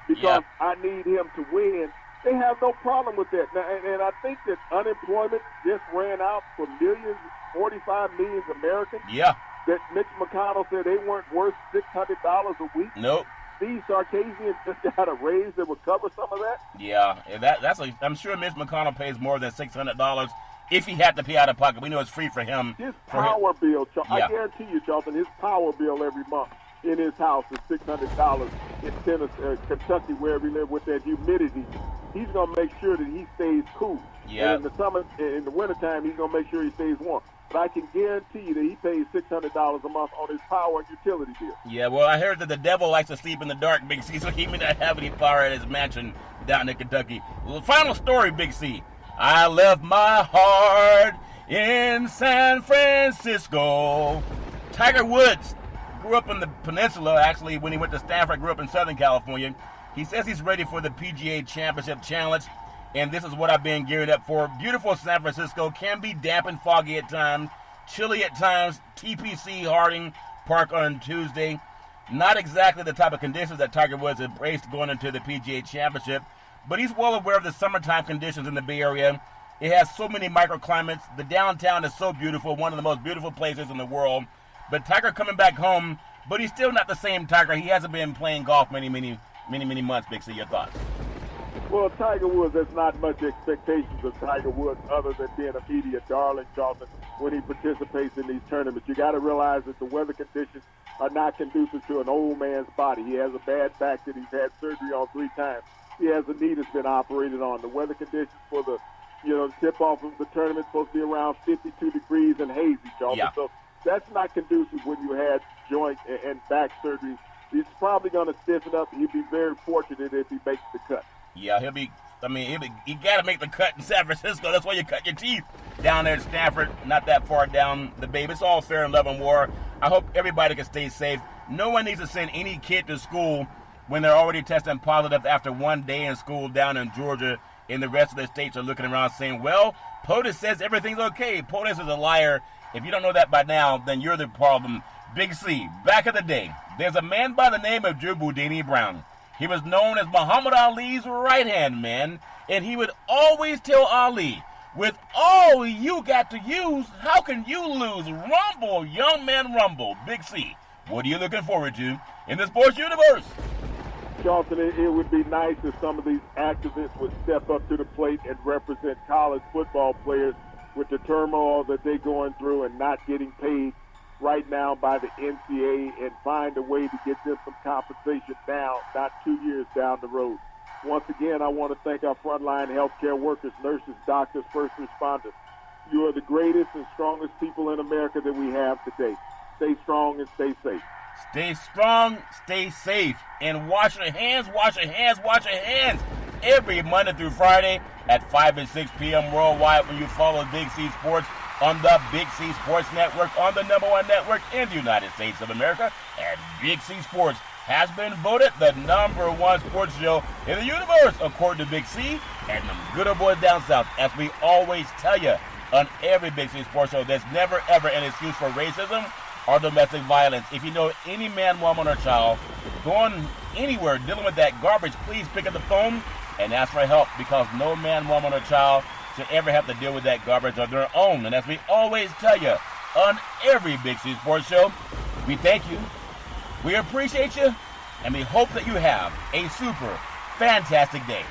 because I need him to win, they have no problem with that. Now, and I think that unemployment just ran out for millions, 45 million Americans. Yeah. That Mitch McConnell said they weren't worth $600 a week. Nope. Steve Sarkisian just got a raise that would cover some of that. Yeah, and I'm sure Mitch McConnell pays more than $600 if he had to pay out of pocket. We know it's free for him. His power bill, Yeah. I guarantee you, Charlton, his power bill every month in his house is $600 in Tennessee, Kentucky, wherever he lives with that humidity. He's going to make sure that he stays cool. Yeah. And in the summer, in the wintertime, he's going to make sure he stays warm. But I can guarantee you that he pays $600 a month on his power and utility bill. Yeah, well, I heard that the devil likes to sleep in the dark, Big C, so he may not have any power at his mansion down in Kentucky. Well, final story, Big C. I left my heart in San Francisco. Tiger Woods grew up in the peninsula, actually, when he went to Stanford, grew up in Southern California. He says he's ready for the PGA Championship Challenge, and this is what I've been gearing up for. Beautiful San Francisco can be damp and foggy at times, chilly at times. TPC Harding Park on Tuesday. Not exactly the type of conditions that Tiger Woods embraced going into the PGA Championship, but he's well aware of the summertime conditions in the Bay Area. It has so many microclimates. The downtown is so beautiful, one of the most beautiful places in the world. But Tiger coming back home, but he's still not the same Tiger. He hasn't been playing golf many months, Big C. Your thoughts? Well, Tiger Woods, there's not much expectations of Tiger Woods other than being a media darling, Charlton, when he participates in these tournaments. You got to realize that the weather conditions are not conducive to an old man's body. He has a bad back that he's had surgery on 3 times. He has a knee that's been operated on. The weather conditions for the tip-off of the tournament supposed to be around 52 degrees and hazy, Charlton. Yeah. So that's not conducive when you had joint and back surgery. He's probably going to stiffen up. He'd be very fortunate if he makes the cut. Yeah, he got to make the cut in San Francisco. That's why you cut your teeth down there at Stanford, not that far down the bay. It's all fair in love and war. I hope everybody can stay safe. No one needs to send any kid to school when they're already testing positive after one day in school down in Georgia in the rest of the states are looking around saying, well, POTUS says everything's okay. POTUS is a liar. If you don't know that by now, then you're the problem. Big C, back in the day, there's a man by the name of Drew Boudini Brown. He was known as Muhammad Ali's right-hand man, and he would always tell Ali, with all you got to use, how can you lose? Rumble, young man, rumble. Big C, what are you looking forward to in the sports universe? Charlton, it would be nice if some of these activists would step up to the plate and represent college football players with the turmoil that they're going through and not getting paid right now by the NCAA, and find a way to get them some compensation now, not 2 years down the road. Once again, I want to thank our frontline healthcare workers, nurses, doctors, first responders. You are the greatest and strongest people in America that we have today. Stay strong and stay safe. Stay strong, stay safe, and wash your hands, wash your hands, wash your hands. Every Monday through Friday at 5 and 6 p.m. worldwide when you follow Big C Sports on the Big C Sports Network, on the #1 network in the United States of America. And Big C Sports has been voted the #1 sports show in the universe, according to Big C and them good old boys down south. As we always tell you on every Big C Sports show, there's never ever an excuse for racism or domestic violence. If you know any man, woman, or child going anywhere dealing with that garbage, please pick up the phone and ask for help, because no man, woman, or child should ever have to deal with that garbage on their own. And as we always tell you on every Big C Sports show, we thank you, we appreciate you, and we hope that you have a super fantastic day.